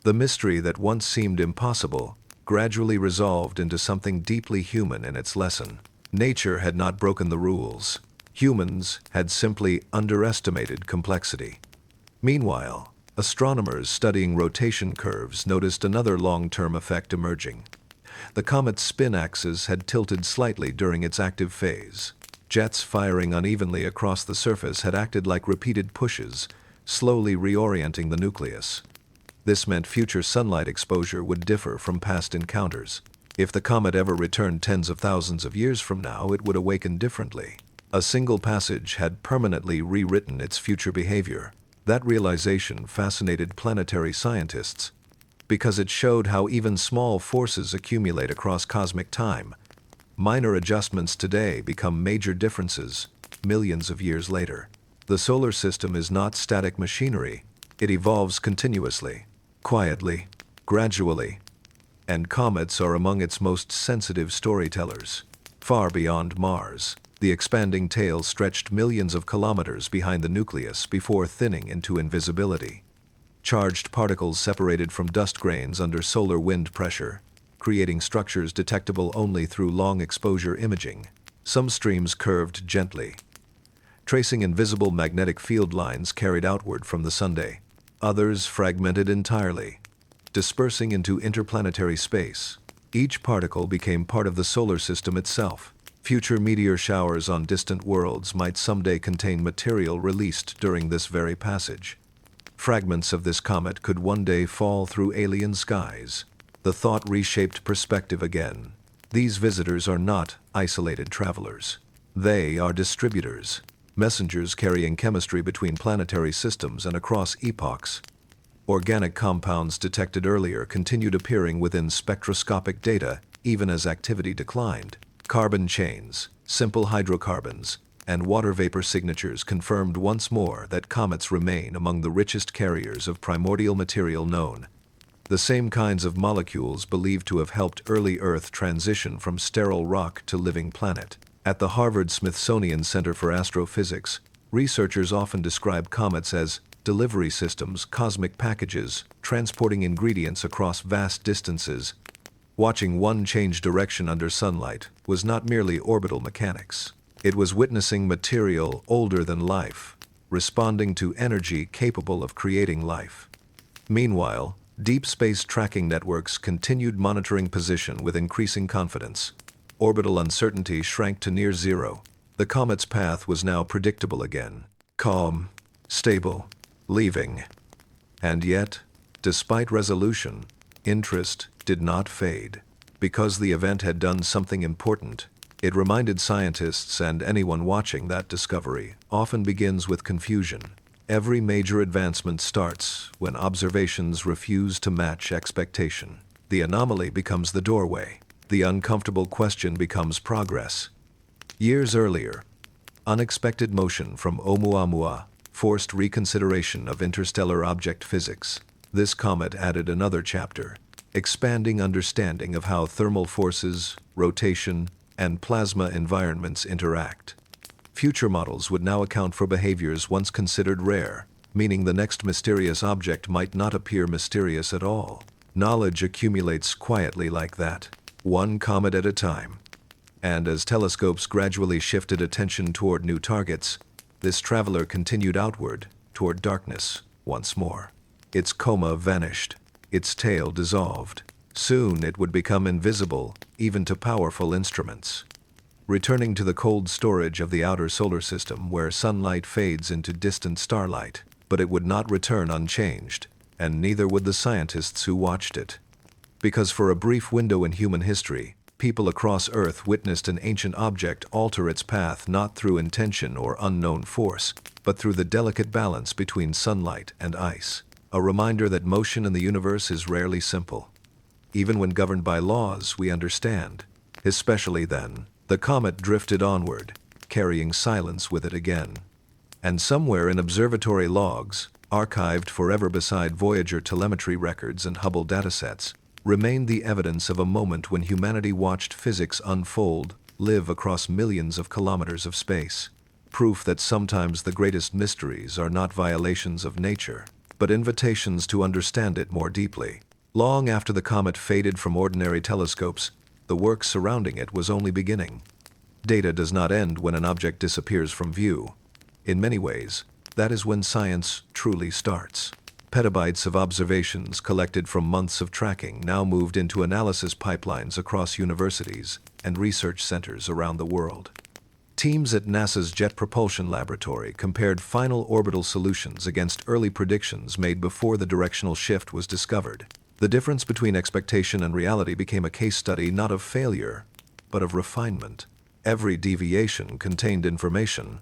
The mystery that once seemed impossible gradually resolved into something deeply human in its lesson. Nature had not broken the rules. Humans had simply underestimated complexity. Meanwhile, astronomers studying rotation curves noticed another long-term effect emerging. The comet's spin axis had tilted slightly during its active phase. Jets firing unevenly across the surface had acted like repeated pushes, slowly reorienting the nucleus. This meant future sunlight exposure would differ from past encounters. If the comet ever returned tens of thousands of years from now, it would awaken differently. A single passage had permanently rewritten its future behavior. That realization fascinated planetary scientists because it showed how even small forces accumulate across cosmic time. Minor adjustments today become major differences millions of years later. The solar system is not static machinery. It evolves continuously, quietly, gradually. And comets are among its most sensitive storytellers. Far beyond Mars, the expanding tail stretched millions of kilometers behind the nucleus before thinning into invisibility. Charged particles separated from dust grains under solar wind pressure, creating structures detectable only through long exposure imaging. Some streams curved gently, tracing invisible magnetic field lines carried outward from the sunday. Others fragmented entirely, dispersing into interplanetary space. Each particle became part of the solar system itself. Future meteor showers on distant worlds might someday contain material released during this very passage. Fragments of this comet could one day fall through alien skies. The thought reshaped perspective again. These visitors are not isolated travelers. They are distributors, messengers carrying chemistry between planetary systems and across epochs. Organic compounds detected earlier continued appearing within spectroscopic data even as activity declined. Carbon chains, simple hydrocarbons, and water vapor signatures confirmed once more that comets remain among the richest carriers of primordial material known. The same kinds of molecules believed to have helped early Earth transition from sterile rock to living planet. At the Harvard-Smithsonian Center for Astrophysics, researchers often describe comets as delivery systems, cosmic packages, transporting ingredients across vast distances. Watching one change direction under sunlight was not merely orbital mechanics. It was witnessing material older than life, responding to energy capable of creating life. Meanwhile, deep space tracking networks continued monitoring position with increasing confidence. Orbital uncertainty shrank to near zero. The comet's path was now predictable again. Calm, stable, leaving. And yet, despite resolution, interest did not fade. Because the event had done something important, it reminded scientists and anyone watching that discovery often begins with confusion. Every major advancement starts when observations refuse to match expectation. The anomaly becomes the doorway. The uncomfortable question becomes progress. Years earlier, unexpected motion from Oumuamua forced reconsideration of interstellar object physics. This comet added another chapter, expanding understanding of how thermal forces, rotation, and plasma environments interact. Future models would now account for behaviors once considered rare, meaning the next mysterious object might not appear mysterious at all. Knowledge accumulates quietly like that, one comet at a time. And as telescopes gradually shifted attention toward new targets, this traveler continued outward, toward darkness, once more. Its coma vanished, its tail dissolved. Soon it would become invisible, even to powerful instruments. Returning to the cold storage of the outer solar system where sunlight fades into distant starlight, but it would not return unchanged, and neither would the scientists who watched it. Because for a brief window in human history, people across Earth witnessed an ancient object alter its path not through intention or unknown force, but through the delicate balance between sunlight and ice. A reminder that motion in the universe is rarely simple. Even when governed by laws we understand. Especially then, the comet drifted onward, carrying silence with it again. And somewhere in observatory logs, archived forever beside Voyager telemetry records and Hubble datasets, remained the evidence of a moment when humanity watched physics unfold, live across millions of kilometers of space. Proof that sometimes the greatest mysteries are not violations of nature, but invitations to understand it more deeply. Long after the comet faded from ordinary telescopes, the work surrounding it was only beginning. Data does not end when an object disappears from view. In many ways, that is when science truly starts. Petabytes of observations collected from months of tracking now moved into analysis pipelines across universities and research centers around the world. Teams at NASA's Jet Propulsion Laboratory compared final orbital solutions against early predictions made before the directional shift was discovered. The difference between expectation and reality became a case study not of failure, but of refinement. Every deviation contained information.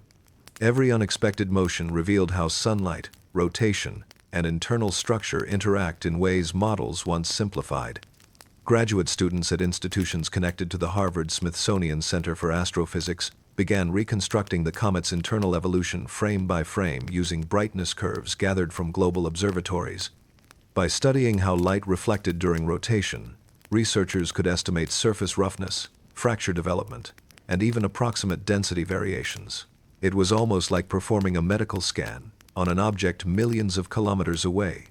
Every unexpected motion revealed how sunlight, rotation, and internal structure interact in ways models once simplified. Graduate students at institutions connected to the Harvard-Smithsonian Center for Astrophysics began reconstructing the comet's internal evolution frame by frame using brightness curves gathered from global observatories. By studying how light reflected during rotation, researchers could estimate surface roughness, fracture development, and even approximate density variations. It was almost like performing a medical scan on an object millions of kilometers away.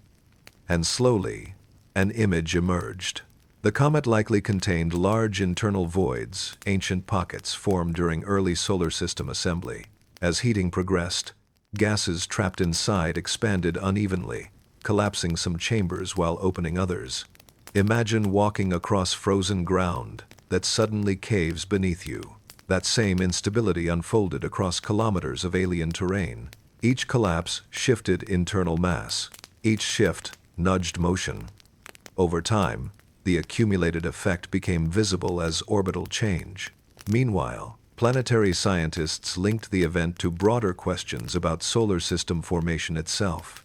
And slowly, an image emerged. The comet likely contained large internal voids, ancient pockets formed during early solar system assembly. As heating progressed, gases trapped inside expanded unevenly, collapsing some chambers while opening others. Imagine walking across frozen ground that suddenly caves beneath you. That same instability unfolded across kilometers of alien terrain. Each collapse shifted internal mass. Each shift nudged motion. Over time, the accumulated effect became visible as orbital change. Meanwhile, planetary scientists linked the event to broader questions about solar system formation itself.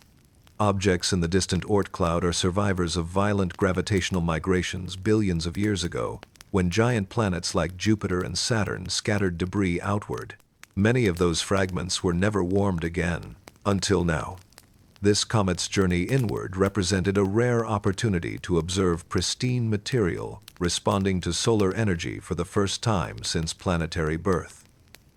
Objects in the distant Oort cloud are survivors of violent gravitational migrations billions of years ago, when giant planets like Jupiter and Saturn scattered debris outward. Many of those fragments were never warmed again, until now. This comet's journey inward represented a rare opportunity to observe pristine material responding to solar energy for the first time since planetary birth.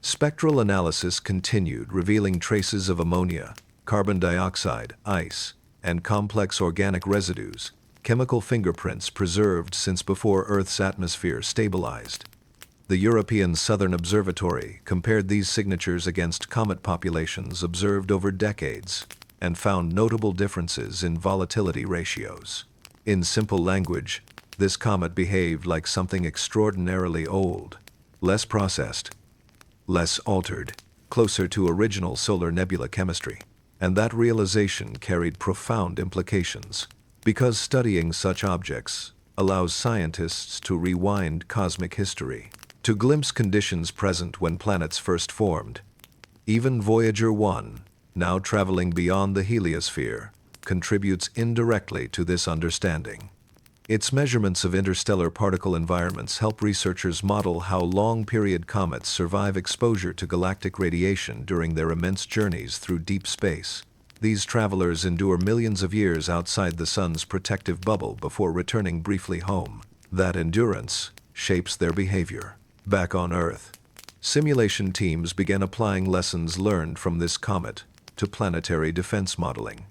Spectral analysis continued, revealing traces of ammonia, carbon dioxide, ice, and complex organic residues, chemical fingerprints preserved since before Earth's atmosphere stabilized. The European Southern Observatory compared these signatures against comet populations observed over decades and found notable differences in volatility ratios. In simple language, this comet behaved like something extraordinarily old, less processed, less altered, closer to original solar nebula chemistry. And that realization carried profound implications, because studying such objects allows scientists to rewind cosmic history, to glimpse conditions present when planets first formed. Even Voyager 1, now traveling beyond the heliosphere, contributes indirectly to this understanding. Its measurements of interstellar particle environments help researchers model how long-period comets survive exposure to galactic radiation during their immense journeys through deep space. These travelers endure millions of years outside the sun's protective bubble before returning briefly home. That endurance shapes their behavior. Back on Earth, simulation teams began applying lessons learned from this comet to planetary defense modeling.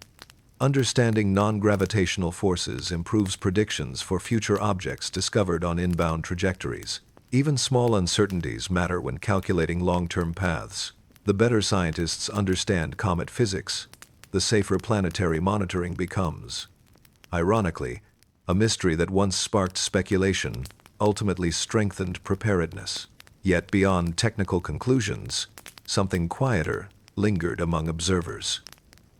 Understanding non-gravitational forces improves predictions for future objects discovered on inbound trajectories. Even small uncertainties matter when calculating long-term paths. The better scientists understand comet physics, the safer planetary monitoring becomes. Ironically, a mystery that once sparked speculation ultimately strengthened preparedness. Yet beyond technical conclusions, something quieter lingered among observers.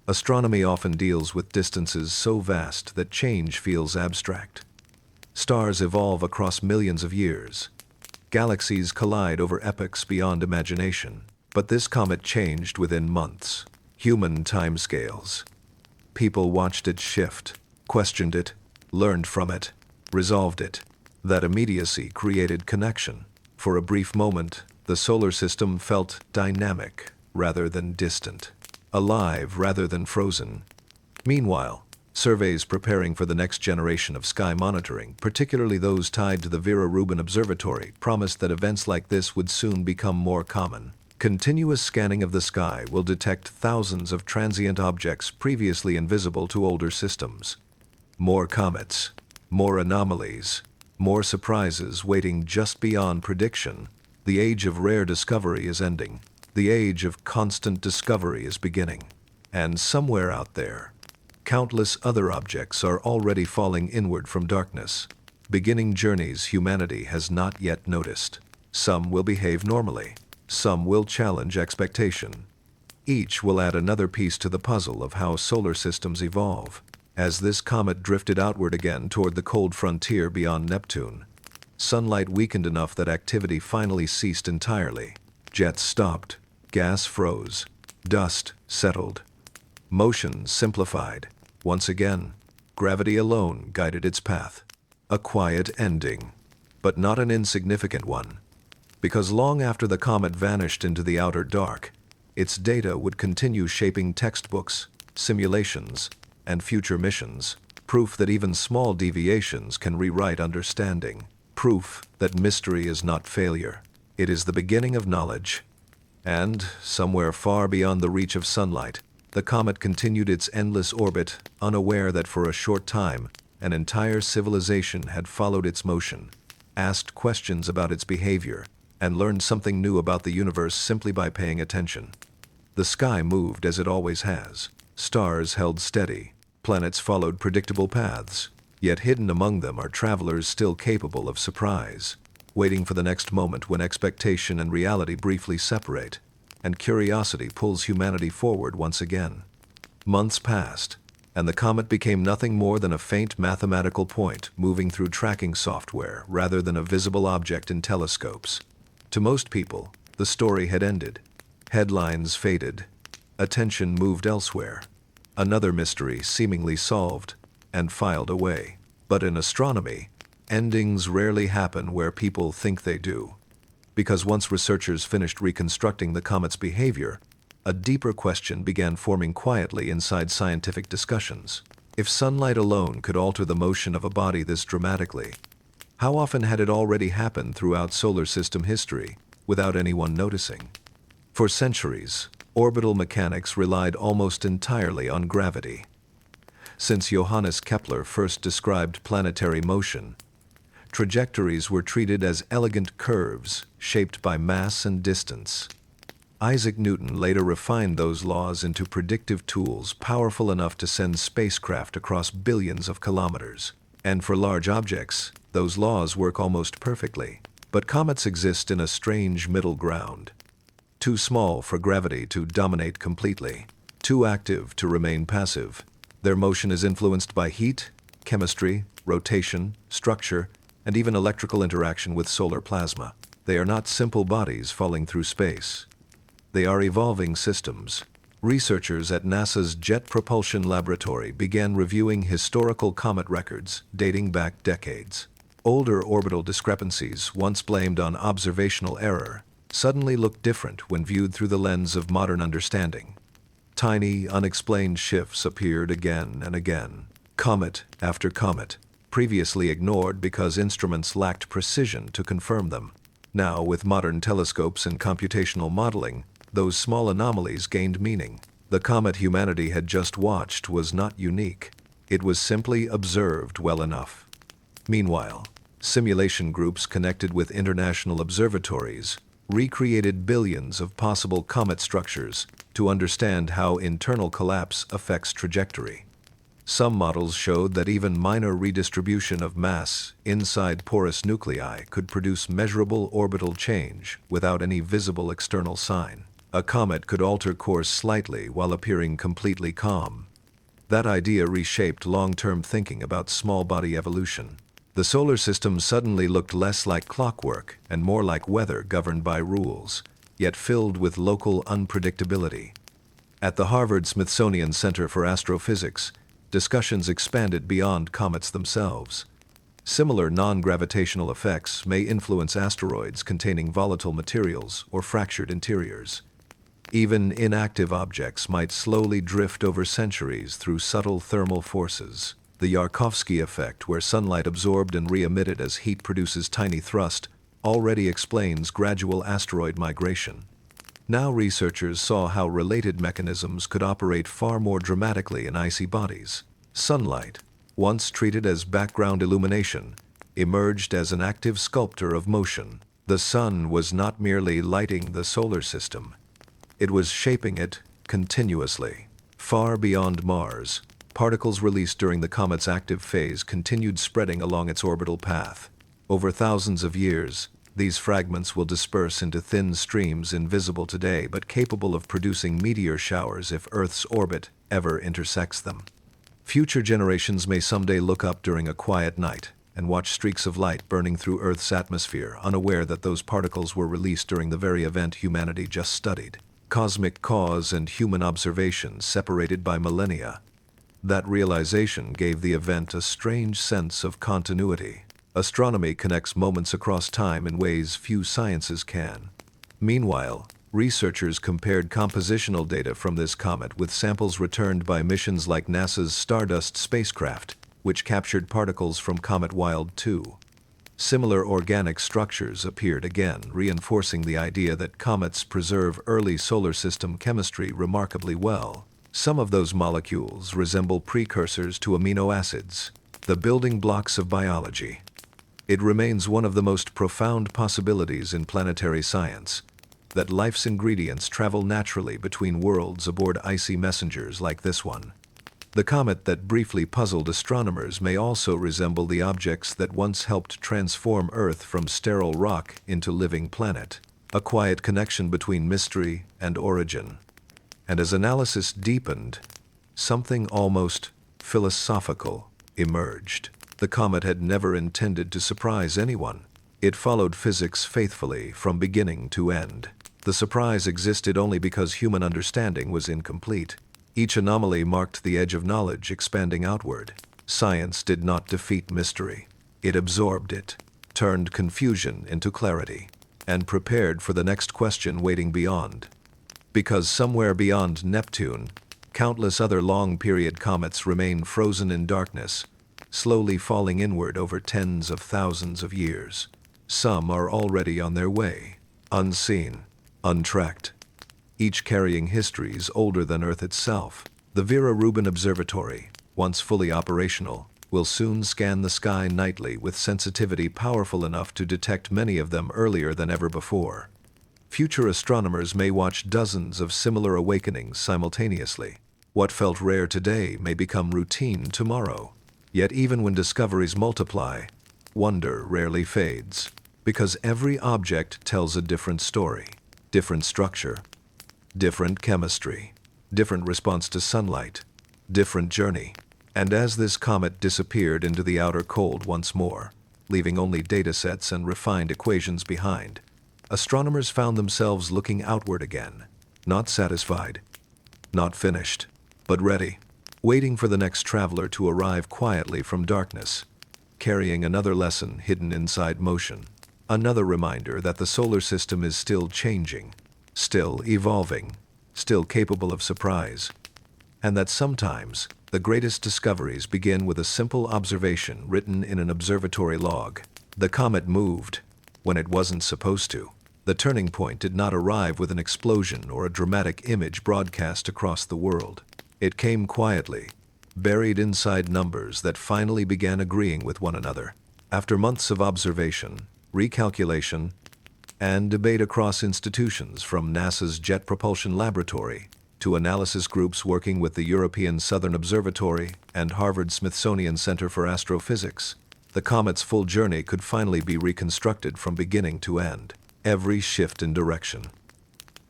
Astronomy often deals with distances so vast that change feels abstract. Stars evolve across millions of years. Galaxies collide over epochs beyond imagination. But this comet changed within months. Human timescales. People watched it shift, questioned it, learned from it, resolved it. That immediacy created connection. For a brief moment, the solar system felt dynamic rather than distant, alive rather than frozen. Meanwhile, surveys preparing for the next generation of sky monitoring, particularly those tied to the Vera Rubin Observatory, promised that events like this would soon become more common. Continuous scanning of the sky will detect thousands of transient objects previously invisible to older systems. More comets, more anomalies, more surprises waiting just beyond prediction. The age of rare discovery is ending. The age of constant discovery is beginning. And somewhere out there, countless other objects are already falling inward from darkness, beginning journeys humanity has not yet noticed. Some will behave normally. Some will challenge expectation. Each will add another piece to the puzzle of how solar systems evolve. As this comet drifted outward again toward the cold frontier beyond Neptune, sunlight weakened enough that activity finally ceased entirely. Jets stopped. Gas froze. Dust settled. Motion simplified. Once again, gravity alone guided its path. A quiet ending, but not an insignificant one. Because long after the comet vanished into the outer dark, its data would continue shaping textbooks, simulations, and future missions. Proof that even small deviations can rewrite understanding. Proof that mystery is not failure. It is the beginning of knowledge. And, somewhere far beyond the reach of sunlight, the comet continued its endless orbit, unaware that for a short time, an entire civilization had followed its motion, asked questions about its behavior, and learned something new about the universe simply by paying attention. The sky moved as it always has. Stars held steady. Planets followed predictable paths. Yet hidden among them are travelers still capable of surprise, waiting for the next moment when expectation and reality briefly separate, and curiosity pulls humanity forward once again. Months passed, and the comet became nothing more than a faint mathematical point moving through tracking software rather than a visible object in telescopes. To most people, the story had ended. Headlines faded. Attention moved elsewhere. Another mystery seemingly solved and filed away. But in astronomy, endings rarely happen where people think they do. Because once researchers finished reconstructing the comet's behavior, a deeper question began forming quietly inside scientific discussions. If sunlight alone could alter the motion of a body this dramatically, how often had it already happened throughout solar system history without anyone noticing? For centuries, orbital mechanics relied almost entirely on gravity. Since Johannes Kepler first described planetary motion, trajectories were treated as elegant curves shaped by mass and distance. Isaac Newton later refined those laws into predictive tools powerful enough to send spacecraft across billions of kilometers. And for large objects, those laws work almost perfectly. But comets exist in a strange middle ground. Too small for gravity to dominate completely. Too active to remain passive. Their motion is influenced by heat, chemistry, rotation, structure, and even electrical interaction with solar plasma. They are not simple bodies falling through space. They are evolving systems. Researchers at NASA's Jet Propulsion Laboratory began reviewing historical comet records dating back decades. Older orbital discrepancies, once blamed on observational error, suddenly looked different when viewed through the lens of modern understanding. Tiny, unexplained shifts appeared again and again, comet after comet, previously ignored because instruments lacked precision to confirm them. Now, with modern telescopes and computational modeling, those small anomalies gained meaning. The comet humanity had just watched was not unique. It was simply observed well enough. Meanwhile, simulation groups connected with international observatories recreated billions of possible comet structures to understand how internal collapse affects trajectory. Some models showed that even minor redistribution of mass inside porous nuclei could produce measurable orbital change without any visible external sign. A comet could alter course slightly while appearing completely calm. That idea reshaped long-term thinking about small body evolution. The solar system suddenly looked less like clockwork and more like weather governed by rules, yet filled with local unpredictability. At the Harvard-Smithsonian Center for Astrophysics, discussions expanded beyond comets themselves. Similar non-gravitational effects may influence asteroids containing volatile materials or fractured interiors. Even inactive objects might slowly drift over centuries through subtle thermal forces. The Yarkovsky effect, where sunlight absorbed and re-emitted as heat produces tiny thrust, already explains gradual asteroid migration. Now researchers saw how related mechanisms could operate far more dramatically in icy bodies. Sunlight, once treated as background illumination, emerged as an active sculptor of motion. The sun was not merely lighting the solar system. It was shaping it continuously. Far beyond Mars, particles released during the comet's active phase continued spreading along its orbital path. Over thousands of years, these fragments will disperse into thin streams invisible today but capable of producing meteor showers if Earth's orbit ever intersects them. Future generations may someday look up during a quiet night and watch streaks of light burning through Earth's atmosphere, unaware that those particles were released during the very event humanity just studied. Cosmic cause and human observation separated by millennia. That realization gave the event a strange sense of continuity. Astronomy connects moments across time in ways few sciences can. Meanwhile, researchers compared compositional data from this comet with samples returned by missions like NASA's Stardust spacecraft, which captured particles from Comet Wild 2. Similar organic structures appeared again, reinforcing the idea that comets preserve early solar system chemistry remarkably well. Some of those molecules resemble precursors to amino acids, the building blocks of biology. It remains one of the most profound possibilities in planetary science, that life's ingredients travel naturally between worlds aboard icy messengers like this one. The comet that briefly puzzled astronomers may also resemble the objects that once helped transform Earth from sterile rock into living planet, a quiet connection between mystery and origin. And as analysis deepened, something almost philosophical emerged. The comet had never intended to surprise anyone. It followed physics faithfully from beginning to end. The surprise existed only because human understanding was incomplete. Each anomaly marked the edge of knowledge expanding outward. Science did not defeat mystery. It absorbed it, turned confusion into clarity, and prepared for the next question waiting beyond. Because somewhere beyond Neptune, countless other long-period comets remain frozen in darkness, slowly falling inward over tens of thousands of years. Some are already on their way, unseen, untracked, each carrying histories older than Earth itself. The European Observatory, once fully operational, will soon scan the sky nightly with sensitivity powerful enough to detect many of them earlier than ever before. Future astronomers may watch dozens of similar awakenings simultaneously. What felt rare today may become routine tomorrow. Yet even when discoveries multiply, wonder rarely fades, because every object tells a different story, different structure, different chemistry, different response to sunlight, different journey. And as this comet disappeared into the outer cold once more, leaving only datasets and refined equations behind, astronomers found themselves looking outward again, not satisfied, not finished, but ready, waiting for the next traveler to arrive quietly from darkness, carrying another lesson hidden inside motion, another reminder that the solar system is still changing, still evolving, still capable of surprise, and that sometimes the greatest discoveries begin with a simple observation written in an observatory log. The comet moved when it wasn't supposed to. The turning point did not arrive with an explosion or a dramatic image broadcast across the world. It came quietly, buried inside numbers that finally began agreeing with one another. After months of observation, recalculation, and debate across institutions from NASA's Jet Propulsion Laboratory to analysis groups working with the European Southern Observatory and Harvard-Smithsonian Center for Astrophysics, the comet's full journey could finally be reconstructed from beginning to end. Every shift in direction,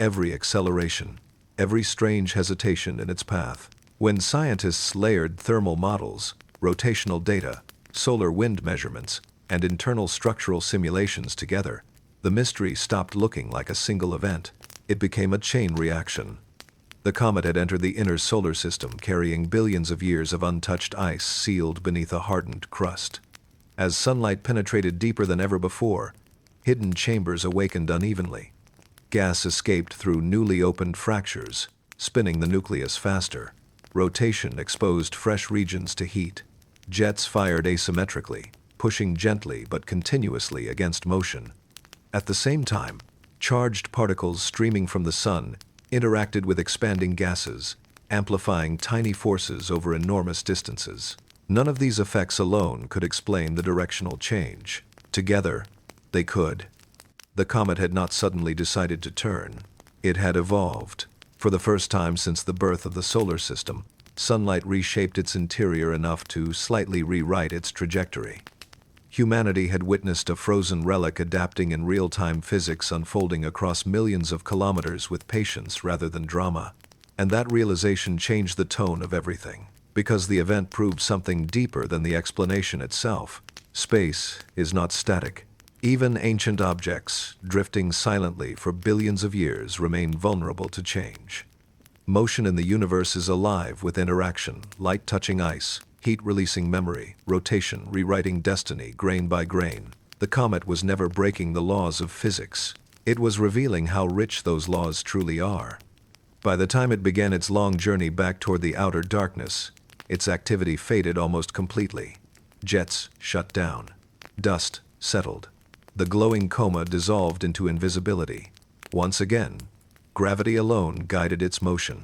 every acceleration, every strange hesitation in its path. When scientists layered thermal models, rotational data, solar wind measurements, and internal structural simulations together, the mystery stopped looking like a single event. It became a chain reaction. The comet had entered the inner solar system carrying billions of years of untouched ice sealed beneath a hardened crust. As sunlight penetrated deeper than ever before, hidden chambers awakened unevenly. Gas escaped through newly opened fractures, spinning the nucleus faster. Rotation exposed fresh regions to heat. Jets fired asymmetrically, pushing gently but continuously against motion. At the same time, charged particles streaming from the sun interacted with expanding gases, amplifying tiny forces over enormous distances. None of these effects alone could explain the directional change. Together, they could. The comet had not suddenly decided to turn. It had evolved. For the first time since the birth of the solar system, sunlight reshaped its interior enough to slightly rewrite its trajectory. Humanity had witnessed a frozen relic adapting in real-time physics unfolding across millions of kilometers with patience rather than drama. And that realization changed the tone of everything, because the event proved something deeper than the explanation itself. Space is not static. Even ancient objects, drifting silently for billions of years, remain vulnerable to change. Motion in the universe is alive with interaction, light touching ice, heat releasing memory, rotation rewriting destiny grain by grain. The comet was never breaking the laws of physics. It was revealing how rich those laws truly are. By the time it began its long journey back toward the outer darkness, its activity faded almost completely. Jets shut down. Dust settled. The glowing coma dissolved into invisibility. Once again, gravity alone guided its motion.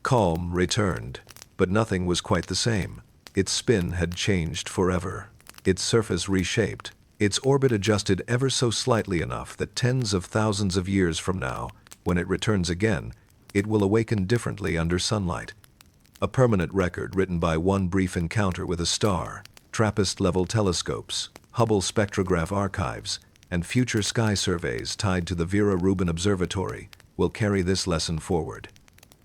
Calm returned, but nothing was quite the same. Its spin had changed forever. Its surface reshaped. Its orbit adjusted ever so slightly enough that tens of thousands of years from now, when it returns again, it will awaken differently under sunlight. a permanent record written by one brief encounter with a star, TRAPPIST-level telescopes, Hubble spectrograph archives, and future sky surveys tied to the Vera-Rubin Observatory will carry this lesson forward.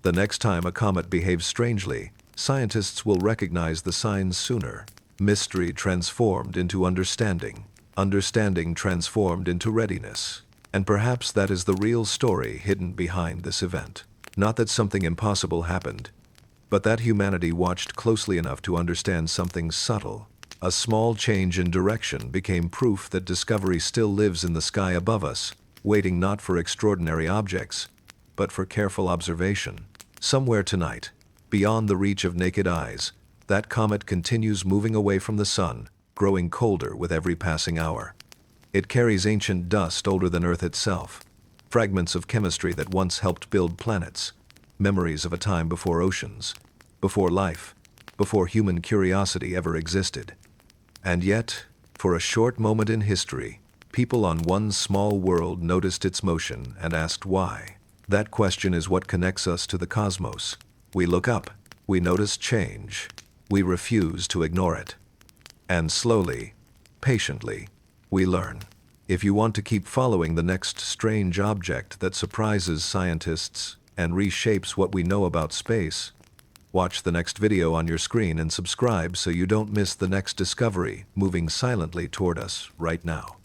The next time a comet behaves strangely, scientists will recognize the signs sooner. Mystery transformed into understanding, understanding transformed into readiness. And perhaps that is the real story hidden behind this event. Not that something impossible happened, but that humanity watched closely enough to understand something subtle. A small change in direction became proof that discovery still lives in the sky above us, waiting not for extraordinary objects, but for careful observation. Somewhere tonight, beyond the reach of naked eyes, that comet continues moving away from the sun, growing colder with every passing hour. It carries ancient dust older than Earth itself, fragments of chemistry that once helped build planets, memories of a time before oceans, before life, before human curiosity ever existed. And yet, for a short moment in history, people on one small world noticed its motion and asked why. That question is what connects us to the cosmos. We look up, we notice change, we refuse to ignore it. And slowly, patiently, we learn. If you want to keep following the next strange object that surprises scientists and reshapes what we know about space, watch the next video on your screen and subscribe so you don't miss the next discovery moving silently toward us right now.